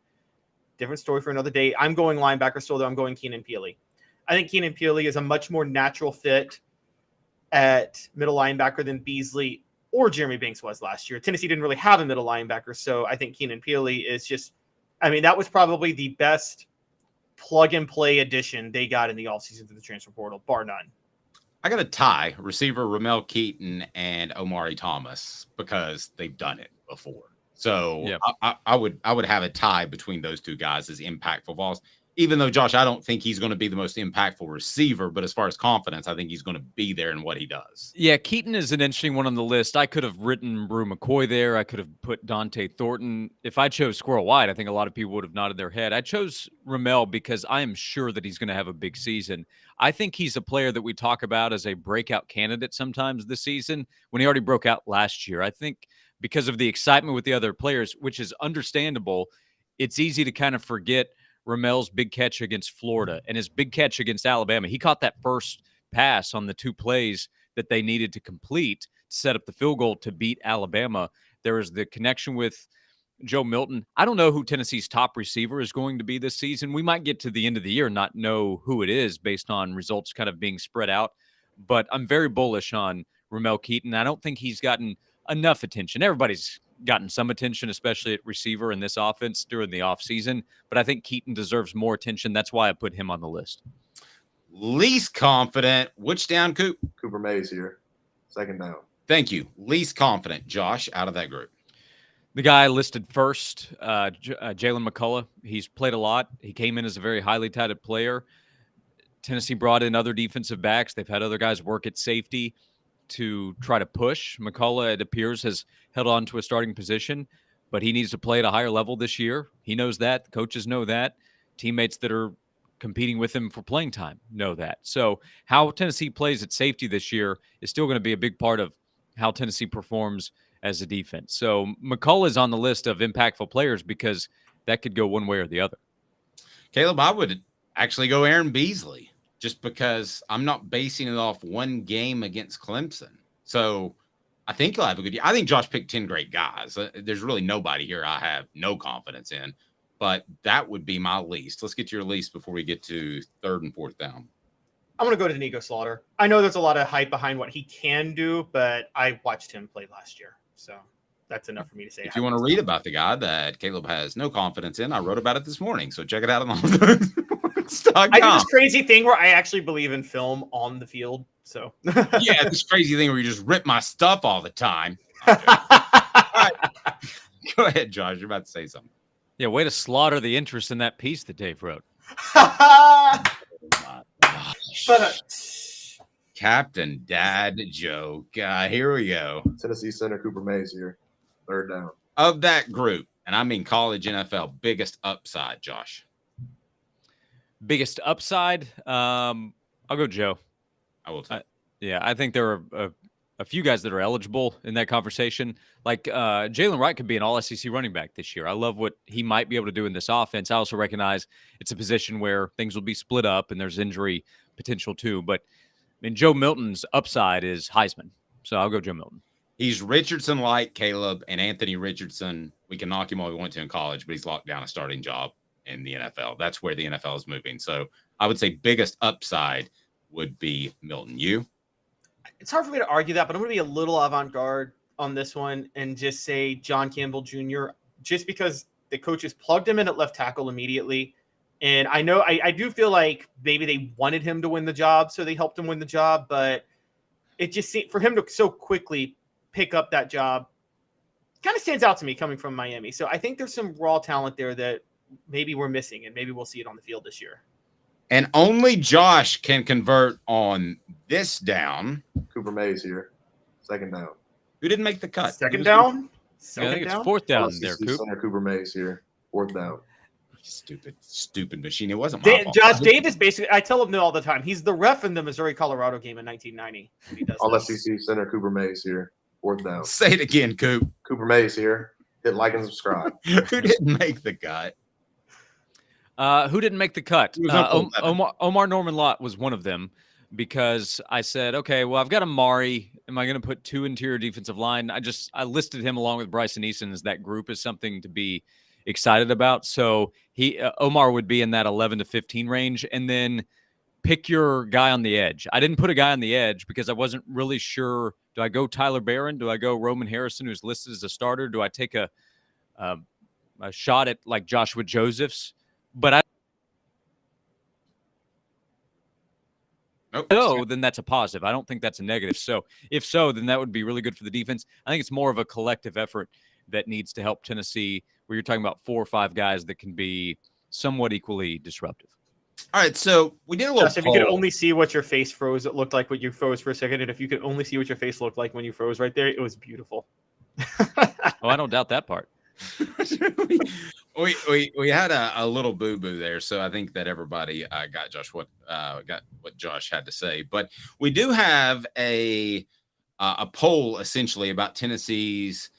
different story for another day. I'm going linebacker still, though. I'm going Keenan Pili. I think Keenan Pili is a much more natural fit at middle linebacker than Beasley or Jeremy Banks was last year. Tennessee didn't really have a middle linebacker, so I think Keenan Pili is just – I mean, that was probably the best plug-and-play addition they got in the offseason through the transfer portal, bar none. I got a tie, receiver Ramel Keaton and Omari Thomas, because they've done it before. So yeah. I would have a tie between those two guys as impactful balls. even though, Josh, I don't think he's going to be the most impactful receiver, but as far as confidence, I think he's going to be there in what he does. Yeah, Keaton is an interesting one on the list. I could have written Brew McCoy there. I could have put Dante Thornton. If I chose Squirrel White, I think a lot of people would have nodded their head. I chose Ramel because I am sure that he's going to have a big season. I think he's a player that we talk about as a breakout candidate sometimes this season when he already broke out last year. I think because of the excitement with the other players, which is understandable, it's easy to kind of forget Ramel's big catch against Florida and his big catch against Alabama. He caught that first pass on the 2 plays that they needed to complete to set up the field goal to beat Alabama. There was the connection with Joe Milton. I don't know who Tennessee's top receiver is going to be this season. We might get to the end of the year and not know who it is based on results kind of being spread out. But I'm very bullish on Ramel Keaton. I don't think he's gotten enough attention. Everybody's gotten some attention, especially at receiver in this offense during the offseason. But I think Keaton deserves more attention. That's why I put him on the list. Least confident. Which down, Coop? Cooper Mays here. Second down. Thank you. Least confident, Josh, out of that group. The guy listed first, Jalen McCullough. He's played a lot. He came in as a very highly touted player. Tennessee brought in other defensive backs. They've had other guys work at safety to try to push. McCullough, it appears, has held on to a starting position, but he needs to play at a higher level this year. He knows that. The coaches know that. Teammates that are competing with him for playing time know that. So how Tennessee plays at safety this year is still going to be a big part of how Tennessee performs as a defense. So McCullough is on the list of impactful players because that could go one way or the other. Caleb, I would actually go Aaron Beasley just because I'm not basing it off one game against Clemson. So I think he'll have a good year. I think Josh picked 10 great guys. There's really nobody here I have no confidence in, but that would be my least. Let's get to your least before we get to 3rd and 4th down. I'm going to go to Nico Slaughter. I know there's a lot of hype behind what he can do, but I watched him play last year. So that's enough for me to say. If you want to read about the guy that Caleb has no confidence in, I wrote about it this morning. So check it out on I do this crazy thing where I actually believe in film on the field. So yeah, this crazy thing where you just rip my stuff all the time. All right. Go ahead, Josh. You're about to say something. Yeah, way to slaughter the interest in that piece that Dave wrote. Captain Dad joke. Here we go. Tennessee center Cooper Mays here. 3rd down. Of that group, and I mean college NFL, biggest upside, Josh. Biggest upside? I'll go Joe. I will too. Yeah, I think there are a few guys that are eligible in that conversation. Like Jalen Wright could be an all-SEC running back this year. I love what he might be able to do in this offense. I also recognize it's a position where things will be split up and there's injury potential too. But I mean, Joe Milton's upside is Heisman. So I'll go Joe Milton. He's Richardson-like, Caleb, and Anthony Richardson. We can knock him all we want to in college, but he's locked down a starting job in the NFL. That's where the NFL is moving. So I would say biggest upside would be Milton. You? It's hard for me to argue that, but I'm going to be a little avant-garde on this one and just say John Campbell Jr., just because the coaches plugged him in at left tackle immediately. And I know I do feel like maybe they wanted him to win the job, so they helped him win the job, but it just seemed for him to so quickly pick up that job kind of stands out to me coming from Miami. So I think there's some raw talent there that maybe we're missing, and maybe we'll see it on the field this year. And only Josh can convert on this down. Cooper Mays here. 2nd down. Who didn't make the cut? Second down? I think it's 4th down there, Center Cooper Mays here. 4th down. Stupid machine. It wasn't my fault. Josh Davis, basically, I tell him no all the time. He's the ref in the Missouri-Colorado game in 1990. He does All SEC center Cooper Mays here. 4th down. Say it again, Coop. Cooper Mays here. Hit like and subscribe. Who didn't make the cut? Who didn't make the cut? Omar Norman Lott was one of them because I said, okay, well, I've got Amari. Am I going to put 2 interior defensive line? I listed him along with Bryson Eason as that group is something to be excited about. So Omar would be in that 11 to 15 range, and then pick your guy on the edge. I didn't put a guy on the edge because I wasn't really sure. Do I go Tyler Barron? Do I go Roman Harrison, who's listed as a starter? Do I take a shot at like Joshua Josephs? But then that's a positive. I don't think that's a negative. So if so, then that would be really good for the defense. I think it's more of a collective effort that needs to help Tennessee, where you're talking about 4 or 5 guys that can be somewhat equally disruptive. All right, so we did a little. Josh, if you could only see what your face froze, it looked like what you froze for a second. And if you could only see what your face looked like when you froze right there, it was beautiful. Oh, I don't doubt that part. we had a little boo-boo there, so I think that everybody got what Josh had to say. But we do have a poll essentially about Tennessee's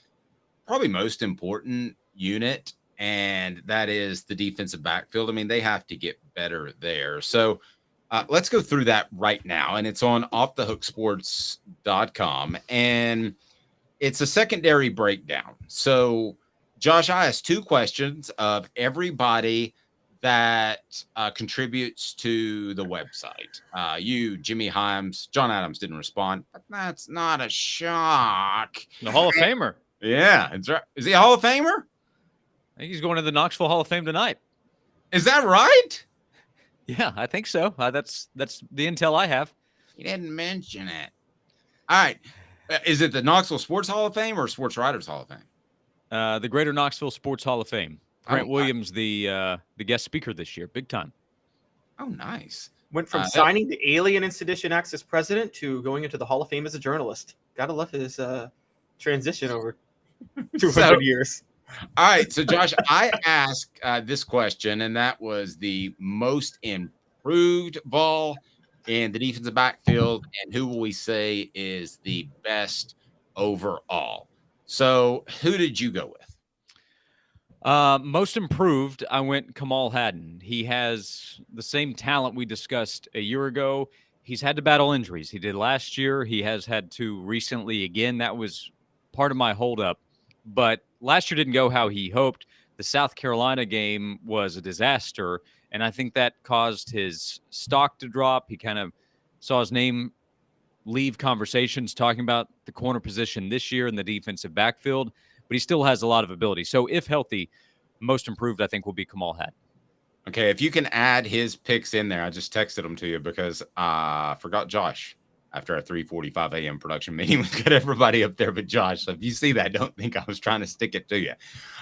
probably most important unit, and that is the defensive backfield. I mean, they have to get better there. So let's go through that right now, and it's on offthehooksports.com, and it's a secondary breakdown. So Josh, I asked 2 questions of everybody that contributes to the website. You, Jimmy Himes, John Adams didn't respond, but that's not a shock. The Hall of Famer. Yeah, that's right. Is he a Hall of Famer? I think he's going to the Knoxville Hall of Fame tonight. Is that right? Yeah, I think so. That's the intel I have. He didn't mention it. All right. Is it the Knoxville Sports Hall of Fame or Sports Writers Hall of Fame? The Greater Knoxville Sports Hall of Fame. Grant Williams, the guest speaker this year, big time. Oh, nice. Went from signing the Alien and Sedition Acts as president to going into the Hall of Fame as a journalist. Gotta love his transition over 200 years. All right, so Josh, I asked this question, and that was the most improved ball in the defensive backfield, and who will we say is the best overall? So who did you go with? Most improved, I went Kamal Hadden. He has the same talent we discussed a year ago. He's had to battle injuries. He did last year. He has had to recently again. That was part of my holdup. But last year didn't go how he hoped. The South Carolina game was a disaster, and I think that caused his stock to drop. He kind of saw his name leave conversations talking about the corner position this year in the defensive backfield, but he still has a lot of ability. So if healthy, most improved, I think, will be Kamal Hadden. Okay, if you can add his picks in there, I just texted them to you because I forgot Josh after our 3:45 a.m. production meeting. We've got everybody up there but Josh. So if you see that, don't think I was trying to stick it to you.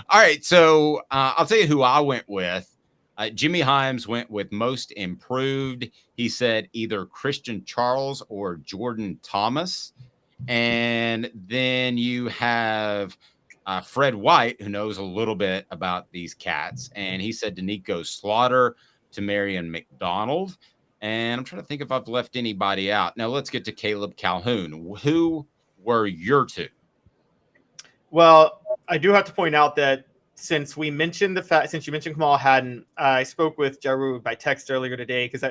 All right, so I'll tell you who I went with. Jimmy Himes went with most improved. He said either Christian Charles or Jordan Thomas. And then you have Fred White, who knows a little bit about these cats. And he said Danico Slaughter to Marion McDonald. And I'm trying to think if I've left anybody out. Now let's get to Caleb Calhoun. Who were your 2? Well, I do have to point out that since you mentioned Kamal Hadden, I spoke with Jaru by text earlier today because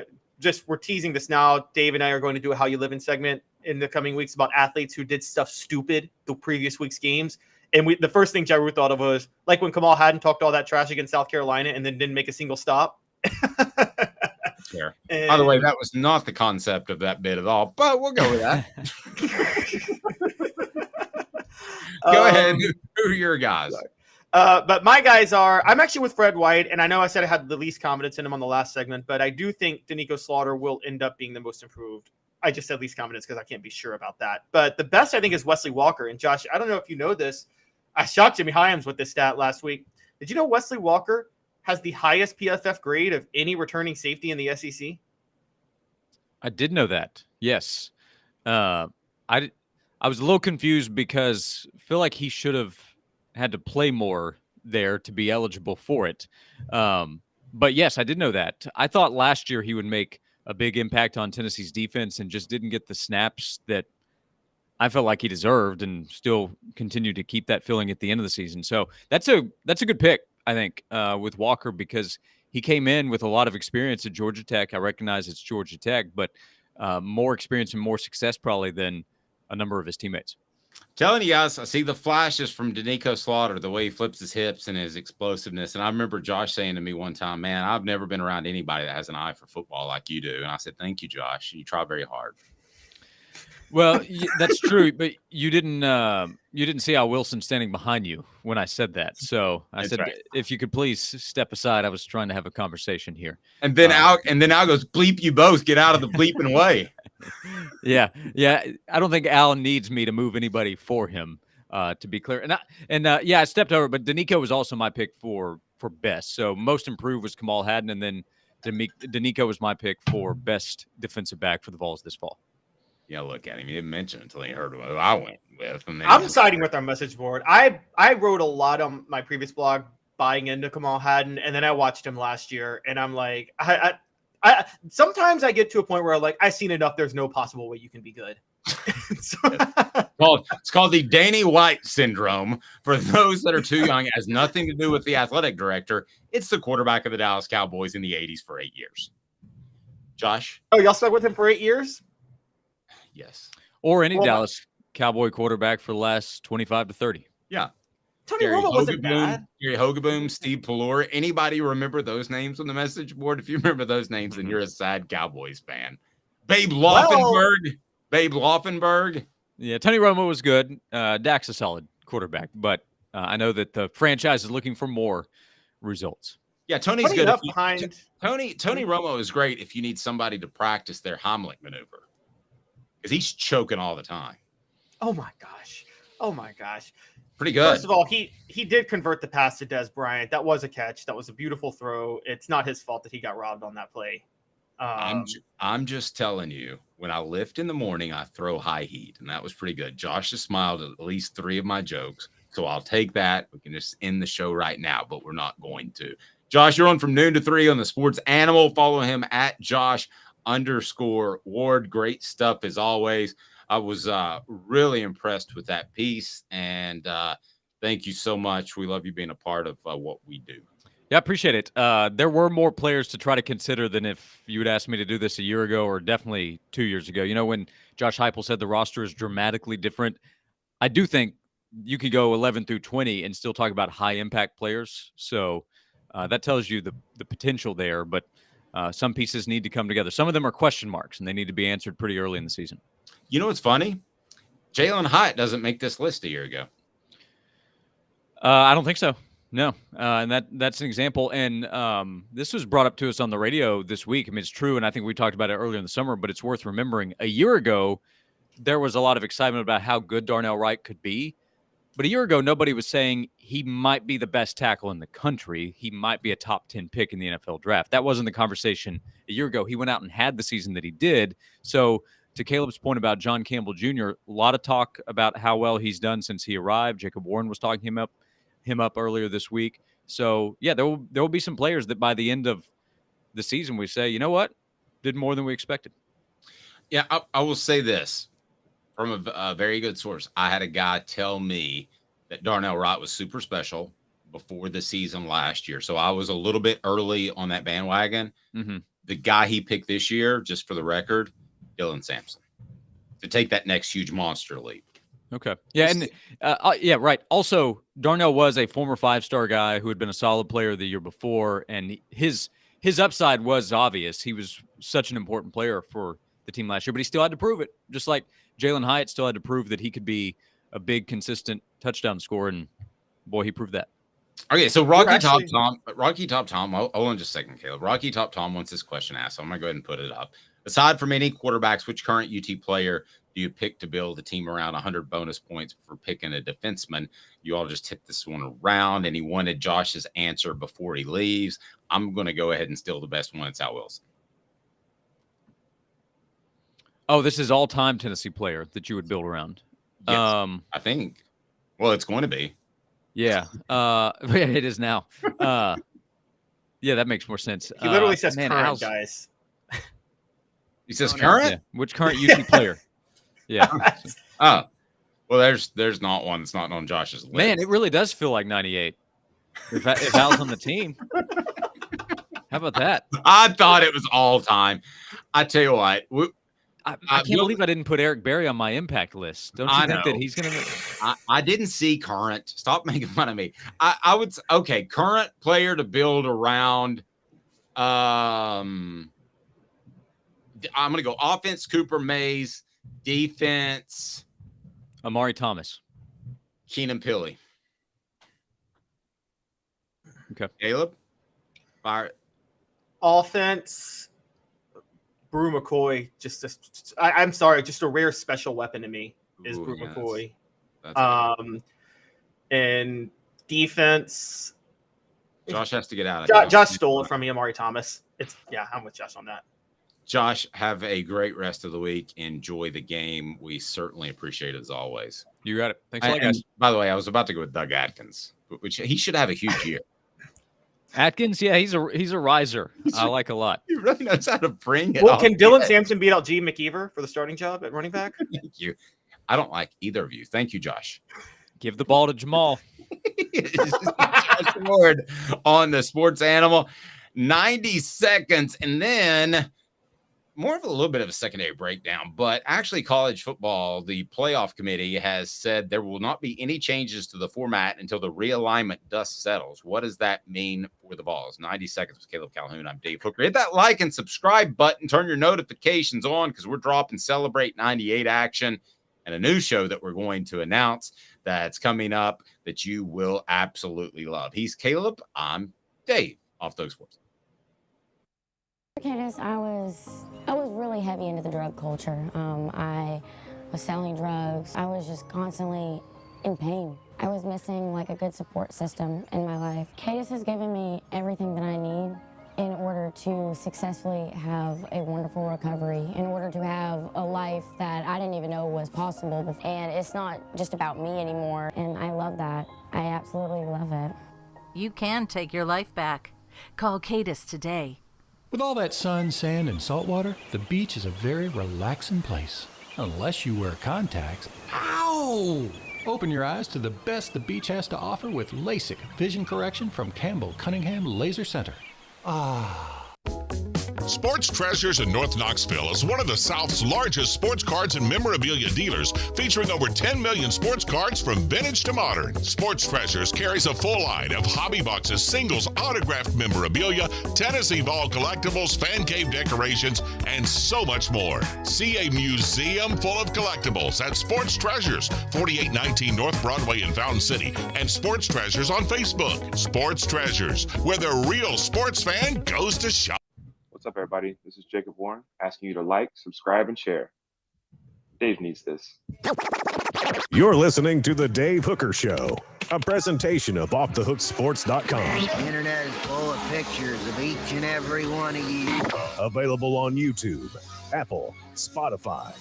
we're teasing this now. Dave and I are going to do a How You Living segment in the coming weeks about athletes who did stuff stupid the previous week's games. And the first thing Jaru thought of was like when Kamal Hadden talked all that trash against South Carolina and then didn't make a single stop. Fair. By the way, that was not the concept of that bit at all, but we'll go with that. Go ahead. Who are your guys? But my guys I'm actually with Fred White, and I know I said I had the least confidence in him on the last segment, but I do think Danico Slaughter will end up being the most improved. I just said least confidence because I can't be sure about that. But the best, I think, is Wesley Walker. And Josh, I don't know if you know this. I shocked Jimmy Hyams with this stat last week. Did you know Wesley Walker has the highest PFF grade of any returning safety in the SEC? I did know that. Yes. I was a little confused because I feel like he should have had to play more there to be eligible for it. But yes, I did know that. I thought last year he would make a big impact on Tennessee's defense and just didn't get the snaps that I felt like he deserved, and still continued to keep that feeling at the end of the season. So that's a good pick, I think, with Walker, because he came in with a lot of experience at Georgia Tech. I recognize it's Georgia Tech, but more experience and more success probably than a number of his teammates. Telling you guys, I see the flashes from Danico Slaughter, the way he flips his hips and his explosiveness. And I remember Josh saying to me one time, man, I've never been around anybody that has an eye for football like you do. And I said, thank you, Josh. You try very hard. Well, that's true, but you didn't see Al Wilson standing behind you when I said that. So I said, right, if you could please step aside. I was trying to have a conversation here. And then Al goes, bleep you both, get out of the bleeping way. Yeah. I don't think Al needs me to move anybody for him, to be clear. I stepped over, but Danico was also my pick for for best. So most improved was Kamal Hadden, and then Danico was my pick for best defensive back for the Vols this fall. Yeah, look at him. He didn't mention it until he heard what I went with. And then I'm siding with our message board. I wrote a lot on my previous blog buying into Kamal Hadden, and then I watched him last year, and I'm like, I sometimes I get to a point where like I've seen enough. There's no possible way you can be good. It's called the Danny White syndrome. For those that are too young, it has nothing to do with the athletic director. It's the quarterback of the Dallas Cowboys in the 80s for 8 years. Josh? Oh, y'all stuck with him for 8 years? Yes. Or any Dallas Cowboy quarterback for the last 25 to 30. Yeah. Tony Romo wasn't bad. Gary Hogaboom, Steve Pelor. Anybody remember those names on the message board? If you remember those names, then you're a sad Cowboys fan. Babe Laufenberg. Yeah, Tony Romo was good. Dak's a solid quarterback, but I know that the franchise is looking for more results. Yeah, Tony's good. Tony Romo is great if you need somebody to practice their Heimlich maneuver. Because he's choking all the time. Oh my gosh. Pretty good. First of all, he did convert the pass to Des Bryant. That was a catch. That was a beautiful throw. It's not his fault that he got robbed on that play. I'm just telling you, when I lift in the morning, I throw high heat, and that was pretty good. Josh has smiled at least 3 of my jokes, so I'll take that. We can just end the show right now, but we're not going to. Josh, you're on from noon to 3 on the Sports Animal. Follow him at Josh_Ward. Great stuff as always. I was really impressed with that piece, and thank you so much. We love you being a part of what we do. Yeah, I appreciate it. There were more players to try to consider than if you would ask me to do this a year ago or definitely 2 years ago. You know, when Josh Heupel said the roster is dramatically different, I do think you could go 11 through 20 and still talk about high-impact players. So that tells you the potential there, but some pieces need to come together. Some of them are question marks, and they need to be answered pretty early in the season. You know what's funny? Jalen Hyatt doesn't make this list a year ago. I don't think so. No, and that's an example. And this was brought up to us on the radio this week. I mean, it's true, and I think we talked about it earlier in the summer, but it's worth remembering. A year ago, there was a lot of excitement about how good Darnell Wright could be. But a year ago, nobody was saying he might be the best tackle in the country. He might be a top 10 pick in the NFL draft. That wasn't the conversation a year ago. He went out and had the season that he did. So to Caleb's point about John Campbell Jr., a lot of talk about how well he's done since he arrived. Jacob Warren was talking him up earlier this week. So, yeah, there will be some players that by the end of the season we say, you know what, did more than we expected. Yeah, I will say this from a very good source. I had a guy tell me that Darnell Wright was super special before the season last year. So I was a little bit early on that bandwagon. Mm-hmm. The guy he picked this year, just for the record, Dylan Sampson, to take that next huge monster leap. Okay. Yeah. And yeah, right. Also, Darnell was a former 5-star guy who had been a solid player the year before, and his upside was obvious. He was such an important player for the team last year, but he still had to prove it. Just like Jalen Hyatt still had to prove that he could be a big, consistent touchdown scorer, and boy, he proved that. Okay, so Rocky Top Tom, hold on just a second, Caleb. Rocky Top Tom wants this question asked, so I'm going to go ahead and put it up. Aside from any quarterbacks, which current UT player do you pick to build a team around 100 bonus points for picking a defenseman? You all just hit this one around, and he wanted Josh's answer before he leaves. I'm going to go ahead and steal the best one. It's Al Wilson. Oh, this is all-time Tennessee player that you would build around. Yes, I think. Well, it's going to be. Yeah, it is now. Yeah, that makes more sense. He literally says current, guys. He says current? Yeah. Which current UT player? Yeah. Oh, well, there's not one that's not on Josh's list. Man, it really does feel like 98. If Al's on the team. How about that? I thought it was all time. I tell you what. I can't believe I didn't put Eric Berry on my impact list. Don't you think that he's going to? I didn't see current. Stop making fun of me. I would okay. Current player to build around. I'm going to go offense. Cooper Mays. Defense. Amari Thomas. Keenan Pilley. Okay. Caleb. Fire. Offense. Brew McCoy, I'm sorry, just a rare special weapon to me is Brew McCoy. That's and defense, Josh has to get out of Josh stole it from me, Amari Thomas. I'm with Josh on that. Josh, have a great rest of the week. Enjoy the game. We certainly appreciate it as always. You got it. Thanks a lot, guys. By the way, I was about to go with Doug Atkins, which he should have a huge year. Atkins, yeah, he's a riser. I like a lot. He really knows how to bring it. Well, can Dylan Sampson beat out G. McKeever for the starting job at running back? Thank you. I don't like either of you. Thank you, Josh. Give the ball to Jamal. Josh Ward on the Sports Animal. 90 seconds, and then more of a little bit of a secondary breakdown, but actually college football, the playoff committee has said there will not be any changes to the format until the realignment dust settles. What does that mean for the Vols? 90 seconds with Caleb Calhoun. I'm Dave Hooker. Hit that like and subscribe button. Turn your notifications on because we're dropping Celebrate 98 action and a new show that we're going to announce that's coming up that you will absolutely love. He's Caleb. I'm Dave, Off the Hook Sports. Candace, I was really heavy into the drug culture. I was selling drugs. I was just constantly in pain. I was missing like a good support system in my life. Candace has given me everything that I need in order to successfully have a wonderful recovery, in order to have a life that I didn't even know was possible. And it's not just about me anymore, and I love that. I absolutely love it. You can take your life back. Call Cadis today. With all that sun, sand, and salt water, the beach is a very relaxing place. Unless you wear contacts. Ow! Open your eyes to the best the beach has to offer with LASIK vision correction from Campbell Cunningham Laser Center. Ah. Sports Treasures in North Knoxville is one of the South's largest sports cards and memorabilia dealers, featuring over 10 million sports cards from vintage to modern. Sports Treasures carries a full line of hobby boxes, singles, autographed memorabilia, Tennessee Vol collectibles, fan cave decorations, and so much more. See a museum full of collectibles at Sports Treasures, 4819 North Broadway in Fountain City, and Sports Treasures on Facebook. Sports Treasures, where the real sports fan goes to shop. What's up, everybody? This is Jacob Warren, asking you to like, subscribe, and share. Dave needs this. You're listening to The Dave Hooker Show, a presentation of OffTheHookSports.com. The internet is full of pictures of each and every one of you. Available on YouTube, Apple, Spotify,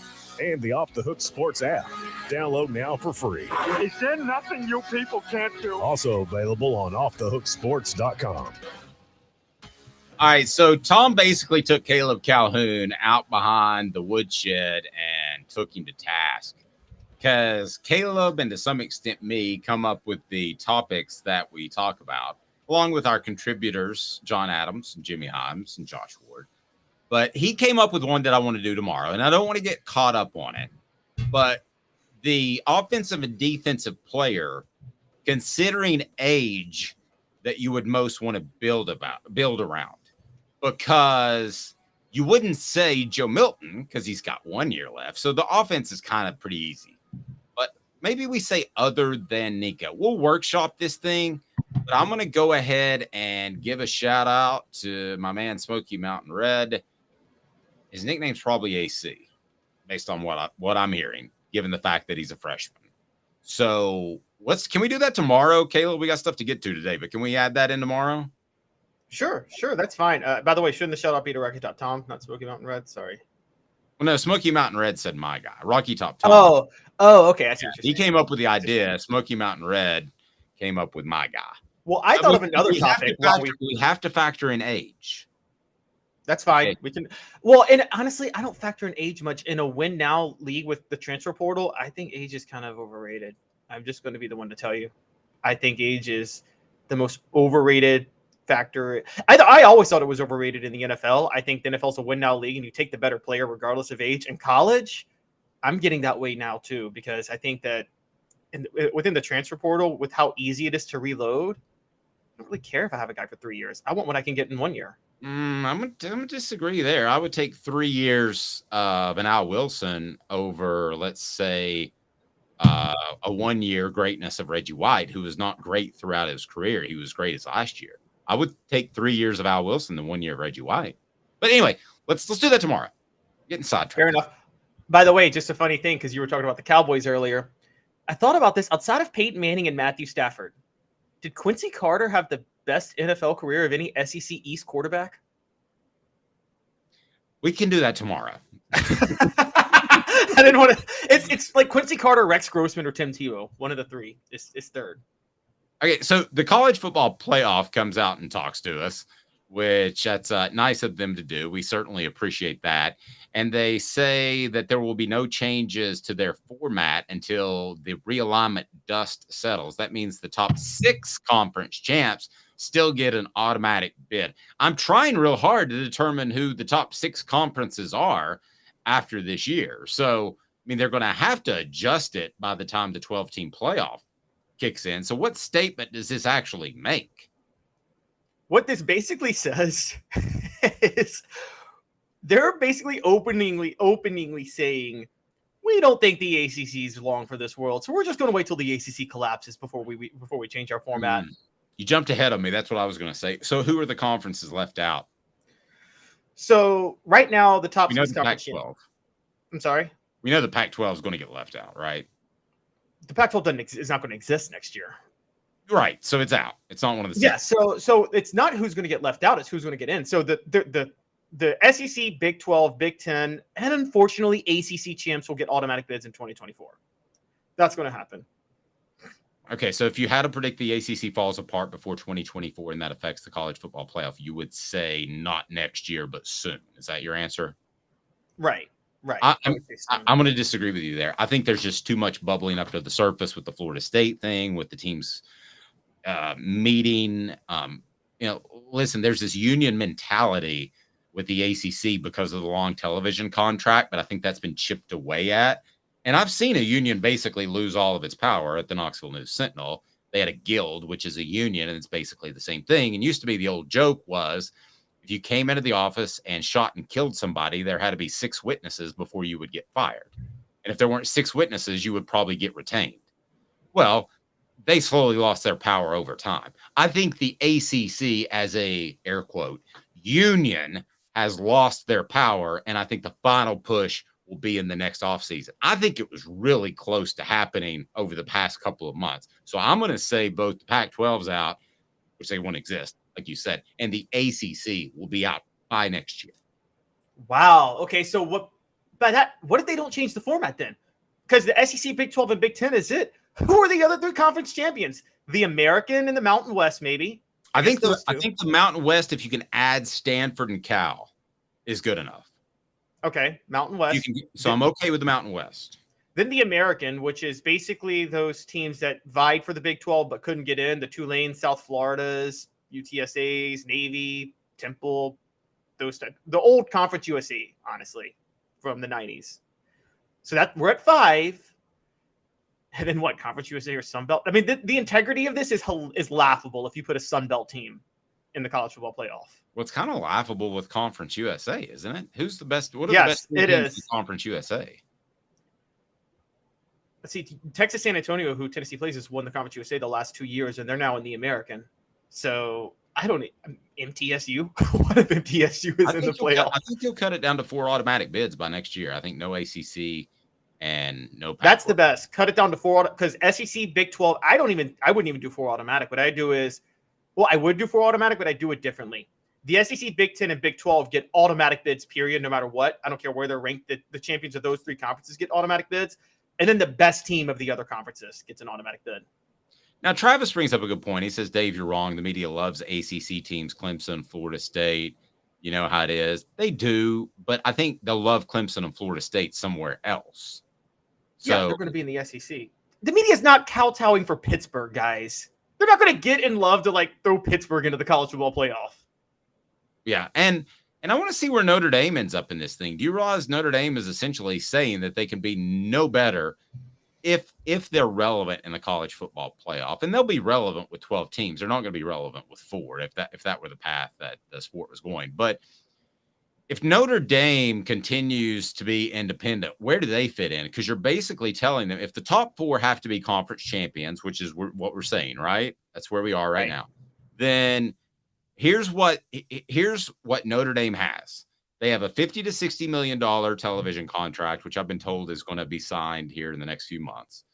and the Off the Hook Sports app. Download now for free. Is there nothing you people can't do? Also available on OffTheHookSports.com. All right, so Tom basically took Caleb Calhoun out behind the woodshed and took him to task because Caleb and to some extent me come up with the topics that we talk about, along with our contributors, John Adams and Jimmy Himes and Josh Ward. But he came up with one that I want to do tomorrow, and I don't want to get caught up on it. But the offensive and defensive player, considering age, that you would most want to build around. Because you wouldn't say Joe Milton because he's got 1 year left. So the offense is kind of pretty easy. But maybe we say other than Nico. We'll workshop this thing. But I'm going to go ahead and give a shout out to my man Smoky Mountain Red. His nickname's probably AC, based on what I'm hearing, given the fact that he's a freshman. So can we do that tomorrow, Caleb? We got stuff to get to today, but can we add that in tomorrow? Sure, that's fine. By the way, shouldn't the shout out be to Rocky Top Tom, not Smoky Mountain Red? Sorry. Well, no, Smoky Mountain Red said my guy, Rocky Top Tom. Oh, okay. I see what you're saying. He came up with the idea. Smoky Mountain Red came up with my guy. Well, I thought of another topic. We have to factor in age. That's fine. Okay. We can. Well, and honestly, I don't factor in age much in a win now league with the transfer portal. I think age is kind of overrated. I'm just going to be the one to tell you. I think age is the most overrated factor. I always thought it was overrated in the NFL. I think the NFL is a win now league, and you take the better player regardless of age. In college, I'm getting that way now too, because I think that within the transfer portal, with how easy it is to reload, I don't really care if I have a guy for 3 years. I want what I can get in 1 year. I'm gonna disagree there. I would take 3 years of an Al Wilson over, let's say, a 1 year greatness of Reggie White, who was not great throughout his career. He was great as last year. I would take 3 years of Al Wilson than 1 year of Reggie White. But anyway, let's do that tomorrow. Getting sidetracked. Fair enough. By the way, just a funny thing, because you were talking about the Cowboys earlier. I thought about this outside of Peyton Manning and Matthew Stafford. Did Quincy Carter have the best NFL career of any SEC East quarterback? We can do that tomorrow. I didn't want to. It's like Quincy Carter, Rex Grossman, or Tim Tebow. One of the three is third. Okay, so the college football playoff comes out and talks to us, which that's nice of them to do. We certainly appreciate that. And they say that there will be no changes to their format until the realignment dust settles. That means the top 6 conference champs still get an automatic bid. I'm trying real hard to determine who the top 6 conferences are after this year. So, I mean, they're going to have to adjust it by the time the 12-team playoff kicks in. So what statement does this actually make? What this basically says is they're basically openingly saying, we don't think the ACC is long for this world, so we're just going to wait till the ACC collapses before we change our format. You jumped ahead of me. That's what I was going to say. So who are the conferences left out? So right now, the top 6 the conference. Pac-12. I'm sorry? We know the Pac-12 is going to get left out, right? The Pac-12 is not going to exist next year. Right. So it's out. It's not one of the 6. Yeah. So it's not who's going to get left out. It's who's going to get in. So the SEC, Big 12, Big 10, and unfortunately ACC champs will get automatic bids in 2024. That's going to happen. Okay. So if you had to predict the ACC falls apart before 2024 and that affects the college football playoff, you would say not next year, but soon. Is that your answer? Right. Right. I'm going to disagree with you there. I think there's just too much bubbling up to the surface with the Florida State thing, with the teams meeting. Listen, there's this union mentality with the ACC because of the long television contract, but I think that's been chipped away at. And I've seen a union basically lose all of its power at the Knoxville News Sentinel. They had a guild, which is a union, and it's basically the same thing. And used to be the old joke was, if you came into the office and shot and killed somebody, there had to be 6 witnesses before you would get fired. And if there weren't 6 witnesses, you would probably get retained. Well, they slowly lost their power over time. I think the ACC as a, air quote, union has lost their power, and I think the final push will be in the next offseason. I think it was really close to happening over the past couple of months. So I'm going to say both the Pac-12's out, which they won't exist, like you said, and the ACC will be out by next year. Wow. Okay. So what if they don't change the format then? Because the SEC, Big 12, and Big 10 is it. Who are the other 3 conference champions? The American and the Mountain West, maybe. I think the Mountain West, if you can add Stanford and Cal, is good enough. Okay, Mountain West. So I'm okay with the Mountain West. Then the American, which is basically those teams that vied for the Big 12 but couldn't get in. The Tulane, South Floridas, UTSAs, Navy, Temple, those type. The old Conference USA, honestly, from the 90s. So that we're at 5. And then what? Conference USA or Sun Belt? I mean, the integrity of this is laughable if you put a Sun Belt team in the college football playoff. Well, it's kind of laughable with Conference USA, isn't it? Who's the best? What are yes, the best it teams is. in Conference USA? Let's see. Texas San Antonio, who Tennessee plays, has won the Conference USA the last 2 years, and they're now in the American. So I don't MTSU. What if MTSU is in the playoff? I think you'll cut it down to 4 automatic bids by next year. I think no ACC and no Pac-12. That's the best. Cut it down to 4 because SEC, Big 12. I wouldn't even do 4 automatic. What I do is, I would do 4 automatic, but I do it differently. The SEC, Big 10, and Big 12 get automatic bids, period, no matter what. I don't care where they're ranked. The champions of those 3 conferences get automatic bids. And then the best team of the other conferences gets an automatic bid. Now, Travis brings up a good point. He says, Dave, you're wrong. The media loves ACC teams, Clemson, Florida State. You know how it is. They do, but I think they'll love Clemson and Florida State somewhere else. So, yeah, they're going to be in the SEC. The media is not kowtowing for Pittsburgh, guys. They're not going to get in love to throw Pittsburgh into the college football playoff. Yeah, and I want to see where Notre Dame ends up in this thing. Do you realize Notre Dame is essentially saying that they can be no better if they're relevant in the college football playoff? And they'll be relevant with 12 teams. They're not going to be relevant with 4 if that were the path that the sport was going. But if Notre Dame continues to be independent, where do they fit in? Because you're basically telling them if the top 4 have to be conference champions, which is what we're saying, right? That's where we are right now. Then here's what Notre Dame has. They have a $50 to $60 million television contract, which I've been told is going to be signed here in the next few months.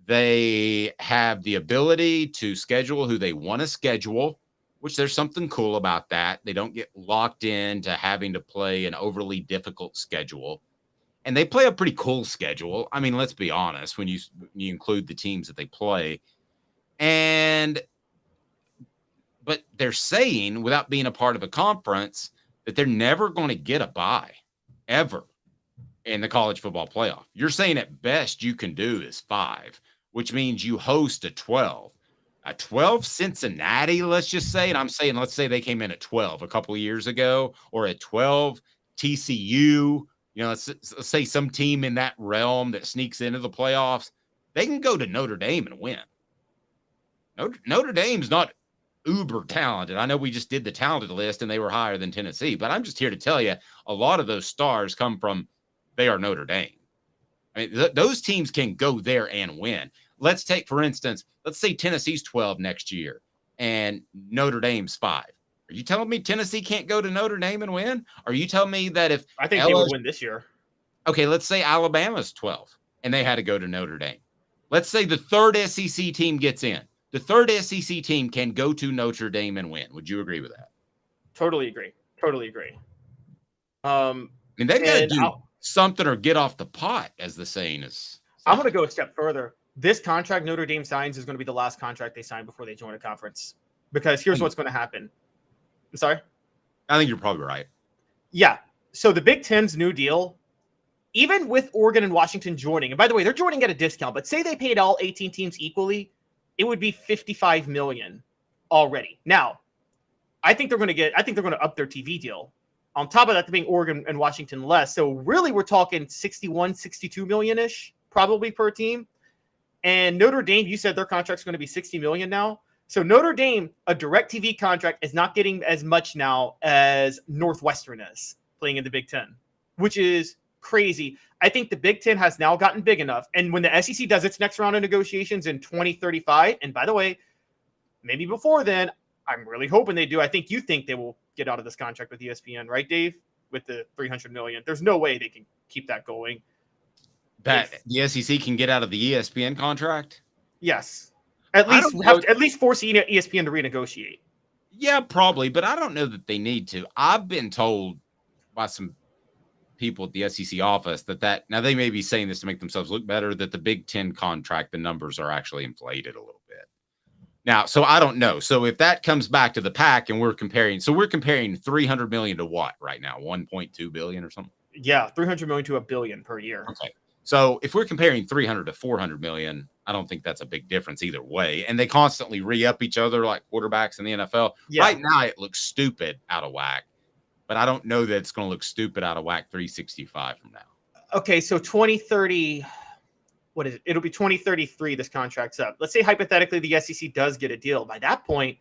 They have the ability to schedule who they want to schedule. which there's something cool about that. They don't get locked into having to play an overly difficult schedule. And they play a pretty cool schedule. I mean, let's be honest, when you include the teams that they play. But they're saying, without being a part of a conference, that they're never going to get a bye, ever, in the college football playoff. You're saying at best you can do is 5, which means you host a 12. A 12 Cincinnati, let's just say, and I'm saying, let's say they came in at 12 a couple of years ago, or at 12 TCU, let's say some team in that realm that sneaks into the playoffs, they can go to Notre Dame and win. Notre Dame's not uber talented. I know we just did the talented list and they were higher than Tennessee, but I'm just here to tell you a lot of those stars come from they are Notre Dame. I mean, those teams can go there and win. Let's take, for instance, let's say Tennessee's 12 next year and Notre Dame's 5. Are you telling me Tennessee can't go to Notre Dame and win? Are you telling me that if I think they would win this year? Okay, let's say Alabama's 12 and they had to go to Notre Dame. Let's say the third SEC team gets in. The third SEC team can go to Notre Dame and win. Would you agree with that? Totally agree. I mean, they've got to do something or get off the pot, as the saying is. I'm going to go a step further. This contract Notre Dame signs is going to be the last contract they sign before they join a conference. Because here's what's going to happen. I'm sorry? I think you're probably right. Yeah. So the Big Ten's new deal, even with Oregon and Washington joining, and by the way, they're joining at a discount, but say they paid all 18 teams equally, it would be $55 million already. Now, I think they're going to up their TV deal. On top of that, they're paying Oregon and Washington less. So really, we're talking 61, 62 million-ish probably per team. And Notre Dame, you said their contract's going to be 60 million now. So Notre Dame, a direct TV contract, is not getting as much now as Northwestern is playing in the Big Ten, which is crazy. I think the Big Ten has now gotten big enough. And when the SEC does its next round of negotiations in 2035, and by the way, maybe before then, I'm really hoping they do. I think you think they will get out of this contract with ESPN, right, Dave? With the $300 million. There's no way they can keep that going. That the SEC can get out of the ESPN contract? Yes. At least force ESPN to renegotiate. Yeah, probably, but I don't know that they need to. I've been told by some people at the SEC office that now they may be saying this to make themselves look better, that the Big Ten contract, the numbers are actually inflated a little bit. Now, so I don't know. So if that comes back to the pack and we're comparing 300 million to what right now? 1.2 billion or something? Yeah, 300 million to $1 billion per year. Okay. So if we're comparing 300 to 400 million, I don't think that's a big difference either way. And they constantly re-up each other like quarterbacks in the NFL. Yeah. Right now, it looks stupid out of whack, but I don't know that it's going to look stupid out of whack 365 from now. Okay, so 2030, what is it? It'll be 2033 this contract's up. Let's say hypothetically the SEC does get a deal. By that point,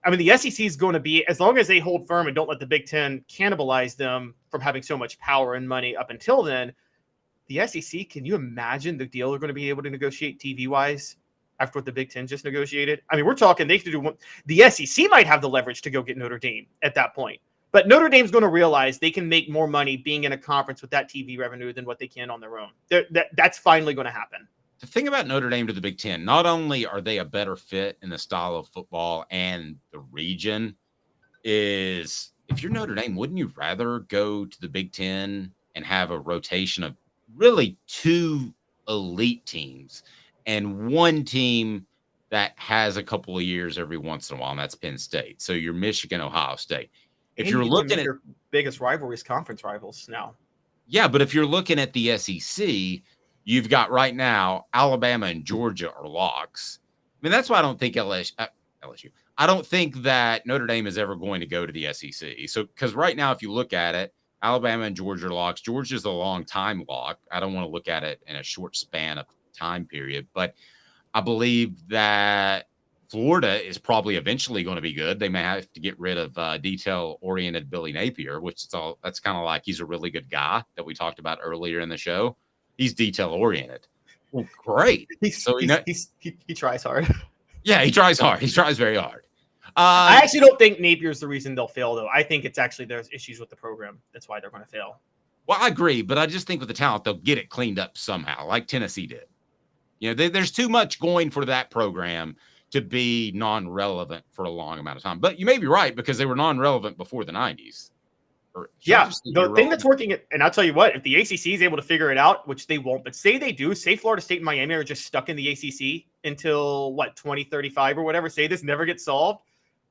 I mean, the SEC is going to be, as long as they hold firm and don't let the Big Ten cannibalize them from having so much power and money up until then, the SEC, can you imagine the deal they're going to be able to negotiate TV-wise after what the Big Ten just negotiated? I mean, we're talking they could do – the SEC might have the leverage to go get Notre Dame at that point. But Notre Dame's going to realize they can make more money being in a conference with that TV revenue than what they can on their own. That's finally going to happen. The thing about Notre Dame to the Big Ten, not only are they a better fit in the style of football and the region, is if you're Notre Dame, wouldn't you rather go to the Big Ten and have a rotation of really 2 elite teams and one team that has a couple of years every once in a while, and that's Penn State. So you're Michigan, Ohio State. If you're looking at your biggest rivalries, conference rivals now. Yeah, but if you're looking at the SEC, you've got right now Alabama and Georgia are locks. I mean, that's why I don't think LSU. I don't think that Notre Dame is ever going to go to the SEC. So, because right now, if you look at it, Alabama and Georgia are locks. Georgia's a long time lock. I don't want to look at it in a short span of time period, but I believe that Florida is probably eventually going to be good. They may have to get rid of detail-oriented Billy Napier, that's kind of like he's a really good guy that we talked about earlier in the show. He's detail-oriented. Well, great. He tries hard. Yeah, he tries hard. He tries very hard. I actually don't think Napier's the reason they'll fail, though. I think it's actually there's issues with the program. That's why they're going to fail. Well, I agree, but I just think with the talent, they'll get it cleaned up somehow, like Tennessee did. You know, there's too much going for that program to be non-relevant for a long amount of time. But you may be right, because they were non-relevant before the 90s. Yeah, the thing that's working, and I'll tell you what, if the ACC is able to figure it out, which they won't, but say they do, say Florida State and Miami are just stuck in the ACC until, 2035 or whatever, say this never gets solved,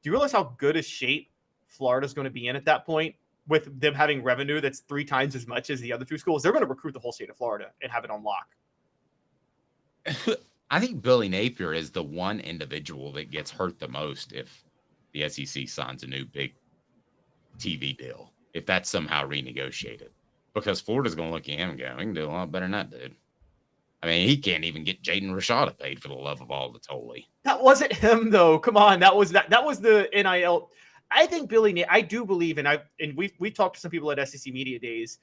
do you realize how good a shape Florida's going to be in at that point with them having revenue that's 3 times as much as the other 2 schools? They're going to recruit the whole state of Florida and have it on lock. I think Billy Napier is the one individual that gets hurt the most if the SEC signs a new big TV deal, if that's somehow renegotiated, because Florida's going to look at him and go, we can do a lot better than that, dude. I mean, he can't even get Jaden Rashada paid, for the love of all that's holy. That wasn't him, though. Come on, that was the NIL. I think I do believe, and we talked to some people at SEC Media Days.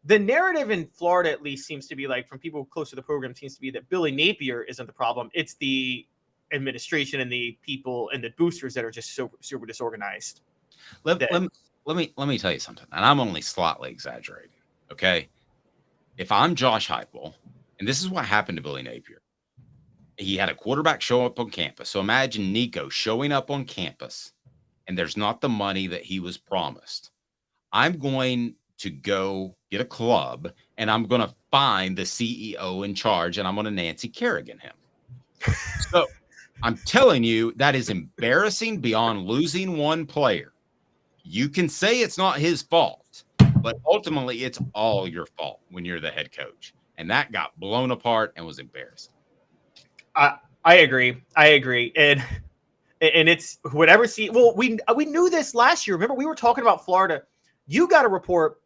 The narrative in Florida, at least, seems to be like, from people close to the program, seems to be that Billy Napier isn't the problem. It's the administration and the people and the boosters that are just super disorganized. Let me tell you something, and I'm only slightly exaggerating. Okay, if I'm Josh Heupel, and this is what happened to Billy Napier, he had a quarterback show up on campus. So imagine Nico showing up on campus, and there's not the money that he was promised. I'm going to go get a club, and I'm going to find the CEO in charge, and I'm going to Nancy Kerrigan him. So I'm telling you, that is embarrassing beyond losing one player. You can say it's not his fault, but ultimately it's all your fault when you're the head coach. And that got blown apart and was embarrassing. I agree. And it's whatever. We knew this last year. Remember, we were talking about Florida. You got a report.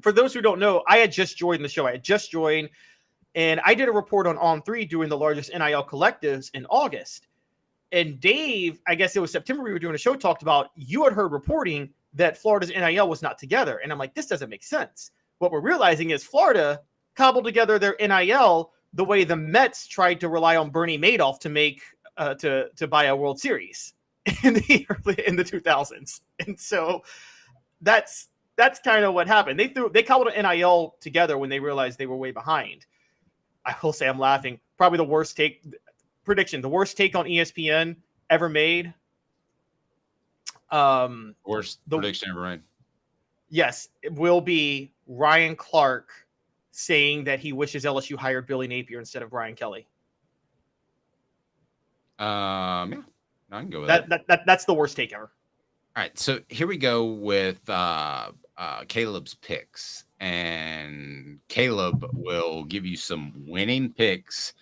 For those who don't know, I had just joined the show. And I did a report on On3 doing the largest NIL collectives in August. And Dave, I guess it was September, we were doing a show, talked about, you had heard reporting that Florida's NIL was not together. And I'm like, this doesn't make sense. What we're realizing is Florida cobbled together their NIL the way the Mets tried to rely on Bernie Madoff to make to buy a World Series in the 2000s. And so that's kind of what happened. They cobbled an NIL together when they realized they were way behind. I will say, I'm laughing. Probably the worst take on ESPN ever made. Worst prediction ever made. Yes, it will be Ryan Clark saying that he wishes LSU hired Billy Napier instead of Brian Kelly. Yeah, I can go with that. That's the worst take ever. All right, so here we go with Caleb's picks, and Caleb will give you some winning picks.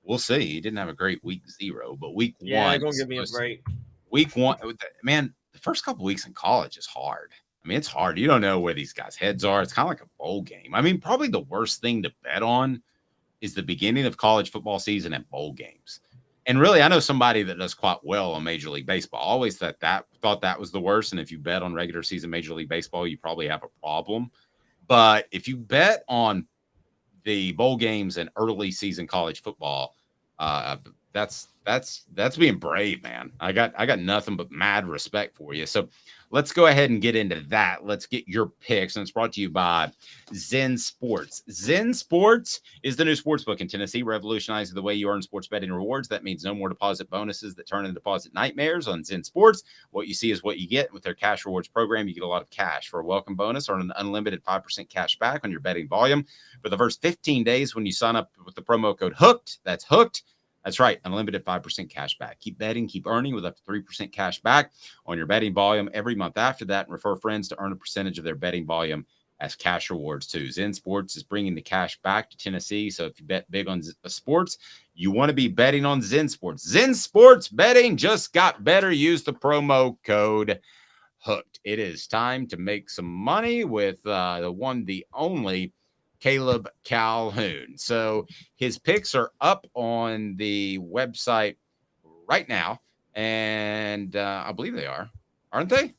We'll see. He didn't have a great week 0, but week 1. Yeah, don't give me a break. Week 1, man, the first couple weeks in college is hard. I mean, it's hard. You don't know where these guys' heads are. It's kind of like a bowl game. I mean, probably the worst thing to bet on is the beginning of college football season and bowl games. And really, I know somebody that does quite well on Major League Baseball. I always thought that was the worst. And if you bet on regular season Major League Baseball, you probably have a problem. But if you bet on the bowl games and early season college football, that's being brave, man. I got nothing but mad respect for you. So let's go ahead and get into that. Let's get your picks, and it's brought to you by Zen Sports. Zen Sports is the new sports book in Tennessee, revolutionizing the way you earn sports betting rewards. That means no more deposit bonuses that turn into deposit nightmares on Zen Sports. What you see is what you get. With their cash rewards program, you get a lot of cash. For a welcome bonus, earn an unlimited 5% cash back on your betting volume for the first 15 days when you sign up with the promo code HOOKED. That's HOOKED. That's right, unlimited 5% cash back. Keep betting, keep earning with up to 3% cash back on your betting volume every month after that, and refer friends to earn a percentage of their betting volume as cash rewards too. Zen Sports is bringing the cash back to Tennessee, so if you bet big on sports, you want to be betting on Zen Sports. Zen Sports betting just got better. Use the promo code HOOKED. It is time to make some money with the one, the only Caleb Calhoun. So his picks are up on the website right now, and I believe they are, aren't they?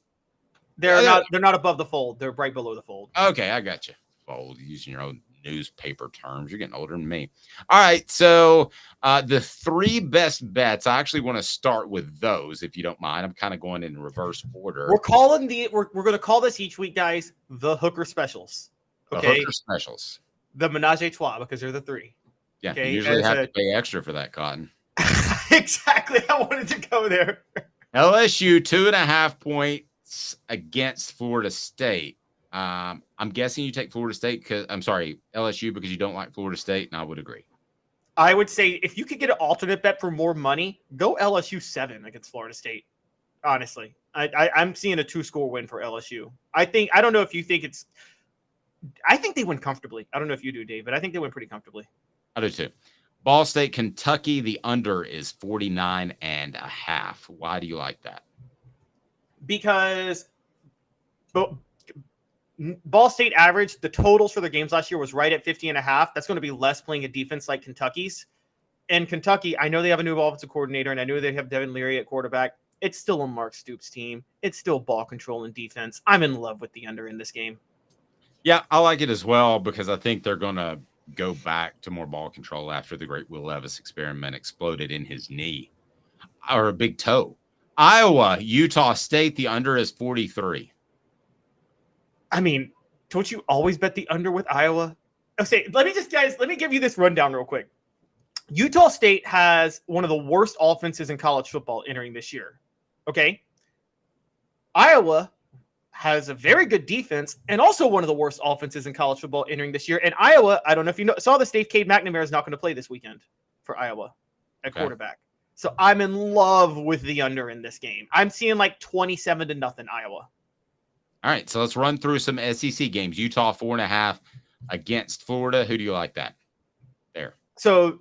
They're not above the fold. They're right below the fold. Okay, I got you. Fold, using your own newspaper terms. You're getting older than me. All right, so the 3 best bets. I actually want to start with those, if you don't mind. I'm kind of going in reverse order. We're going to call this each week, guys, the Hooker Specials. Okay. Hooker Specials. The Menage a Trois, because they're the 3. Yeah, okay? you usually have to pay extra for that, Cotton. Exactly. I wanted to go there. LSU 2.5 points against Florida State. I'm guessing you take Florida State LSU because you don't like Florida State, and I would agree. I would say if you could get an alternate bet for more money, go LSU 7 against Florida State. Honestly, I'm seeing a 2-score win for LSU. I don't know if you think it's. I think they win comfortably. I don't know if you do, Dave, but I think they win pretty comfortably. I do too. Ball State, Kentucky, the under is 49.5. Why do you like that? Because Ball State average, the totals for their games last year was right at 50.5. That's going to be less playing a defense like Kentucky's. And Kentucky, I know they have a new offensive coordinator, and I know they have Devin Leary at quarterback. It's still a Mark Stoops team. It's still ball control and defense. I'm in love with the under in this game. Yeah, I like it as well because I think they're going to go back to more ball control after the great Will Levis experiment exploded in his knee or a big toe. Iowa, Utah State, the under is 43. I mean, don't you always bet the under with Iowa? Okay, let me give you this rundown real quick. Utah State has one of the worst offenses in college football entering this year. Okay. Iowa has a very good defense and also one of the worst offenses in college football entering this year. And Iowa, I don't know if you saw this, Dave, Cade McNamara is not going to play this weekend for Iowa at quarterback. So I'm in love with the under in this game. I'm seeing like 27-0 Iowa. All right, so let's run through some SEC games. Utah 4.5 against Florida. Who do you like that? There. So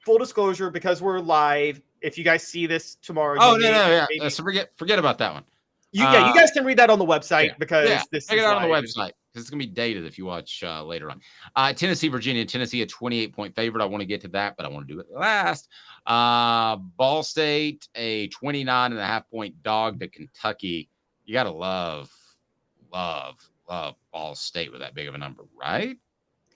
full disclosure, because we're live, if you guys see this tomorrow. Yeah. So forget about that one. You guys can read that on the website because this check is it out on the live. website. It's going to be dated if you watch later on. Tennessee, Virginia. Tennessee, a 28-point favorite. I want to get to that, but I want to do it last. Ball State, a 29.5-point dog to Kentucky. You got to love Ball State with that big of a number, right?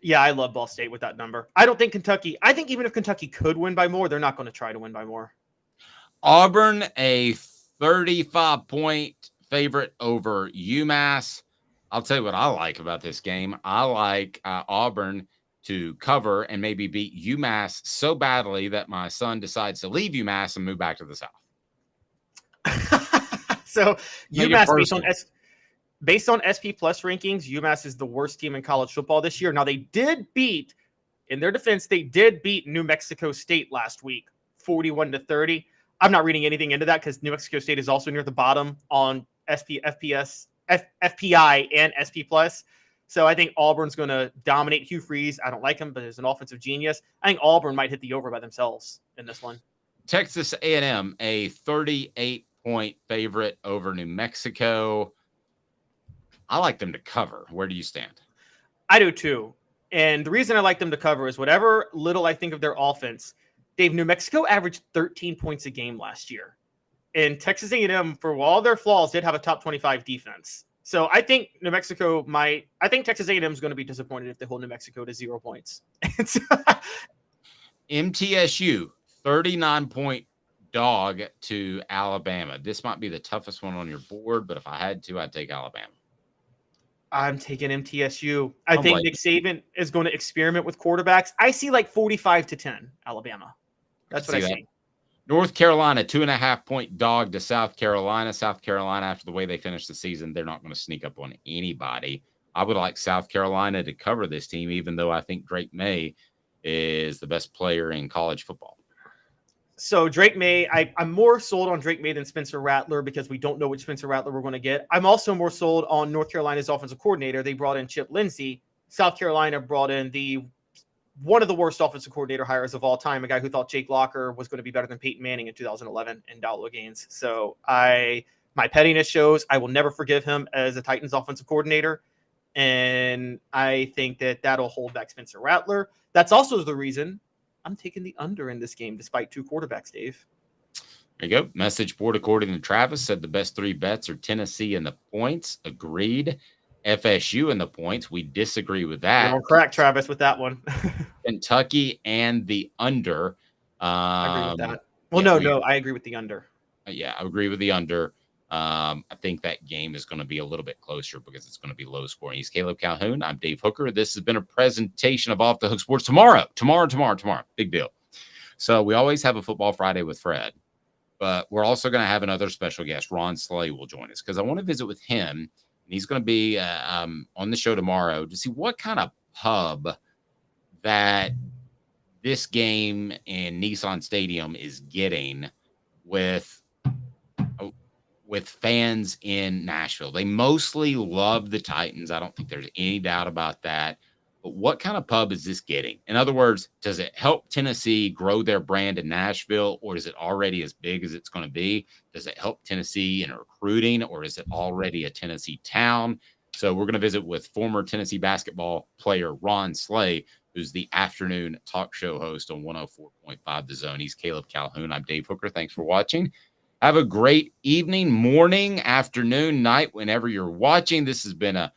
Yeah, I love Ball State with that number. I don't think Kentucky. I think even if Kentucky could win by more, they're not going to try to win by more. Auburn, a 35-point favorite over UMass. I'll tell you what I like about this game. I like Auburn to cover and maybe beat UMass so badly that my son decides to leave UMass and move back to the South. So UMass based on SP Plus rankings, UMass is the worst team in college football this year. Now they did beat, in their defense, they did beat New Mexico State last week, 41-30. I'm not reading anything into that because New Mexico State is also near the bottom on FPI and SP Plus. So I think Auburn's going to dominate Hugh Freeze. I don't like him, but he's an offensive genius. I think Auburn might hit the over by themselves in this one. Texas A&M, a 38-point favorite over New Mexico. I like them to cover. Where do you stand? I do too. And the reason I like them to cover is whatever little I think of their offense. Dave, New Mexico averaged 13 points a game last year. And Texas A&M, for all their flaws, did have a top 25 defense. So I think I think Texas A&M is going to be disappointed if they hold New Mexico to 0 points. MTSU, 39-point dog to Alabama. This might be the toughest one on your board, but if I had to, I'd take Alabama. I'm taking MTSU. I think Nick Saban is going to experiment with quarterbacks. I see like 45-10 Alabama. That's what I see. North Carolina, 2.5-point dog to South Carolina. South Carolina, after the way they finished the season, they're not going to sneak up on anybody. I would like South Carolina to cover this team, even though I think Drake May is the best player in college football. So Drake May, I'm more sold on Drake May than Spencer Rattler because we don't know which Spencer Rattler we're going to get. I'm also more sold on North Carolina's offensive coordinator. They brought in Chip Lindsey. South Carolina brought in one of the worst offensive coordinator hires of all time, a guy who thought Jake Locker was going to be better than Peyton Manning in 2011 and Dowdle Gaines. So my pettiness shows I will never forgive him as a Titans offensive coordinator. And I think that'll hold back Spencer Rattler. That's also the reason I'm taking the under in this game, despite two quarterbacks, Dave. There you go. Message board, according to Travis, said the best three bets are Tennessee and the points. Agreed. FSU and the points. We disagree with that. Don't crack Travis with that one. Kentucky and the under. I agree with that. Well, I agree with the under. Yeah, I agree with the under. I think that game is going to be a little bit closer because it's going to be low scoring. He's Caleb Calhoun. I'm Dave Hooker. This has been a presentation of Off the Hook Sports. Tomorrow. Big deal. So we always have a Football Friday with Fred, but we're also going to have another special guest. Ron Slay will join us because I want to visit with him. And he's going to be on the show tomorrow to see what kind of pub that this game in Nissan Stadium is getting with fans in Nashville. They mostly love the Titans. I don't think there's any doubt about that. But what kind of pub is this getting? In other words, does it help Tennessee grow their brand in Nashville, or is it already as big as it's going to be? Does it help Tennessee in recruiting, or is it already a Tennessee town? So we're going to visit with former Tennessee basketball player Ron Slay, who's the afternoon talk show host on 104.5 The Zone. He's Caleb Calhoun. I'm Dave Hooker. Thanks for watching. Have a great evening, morning, afternoon, night, whenever you're watching. This has been a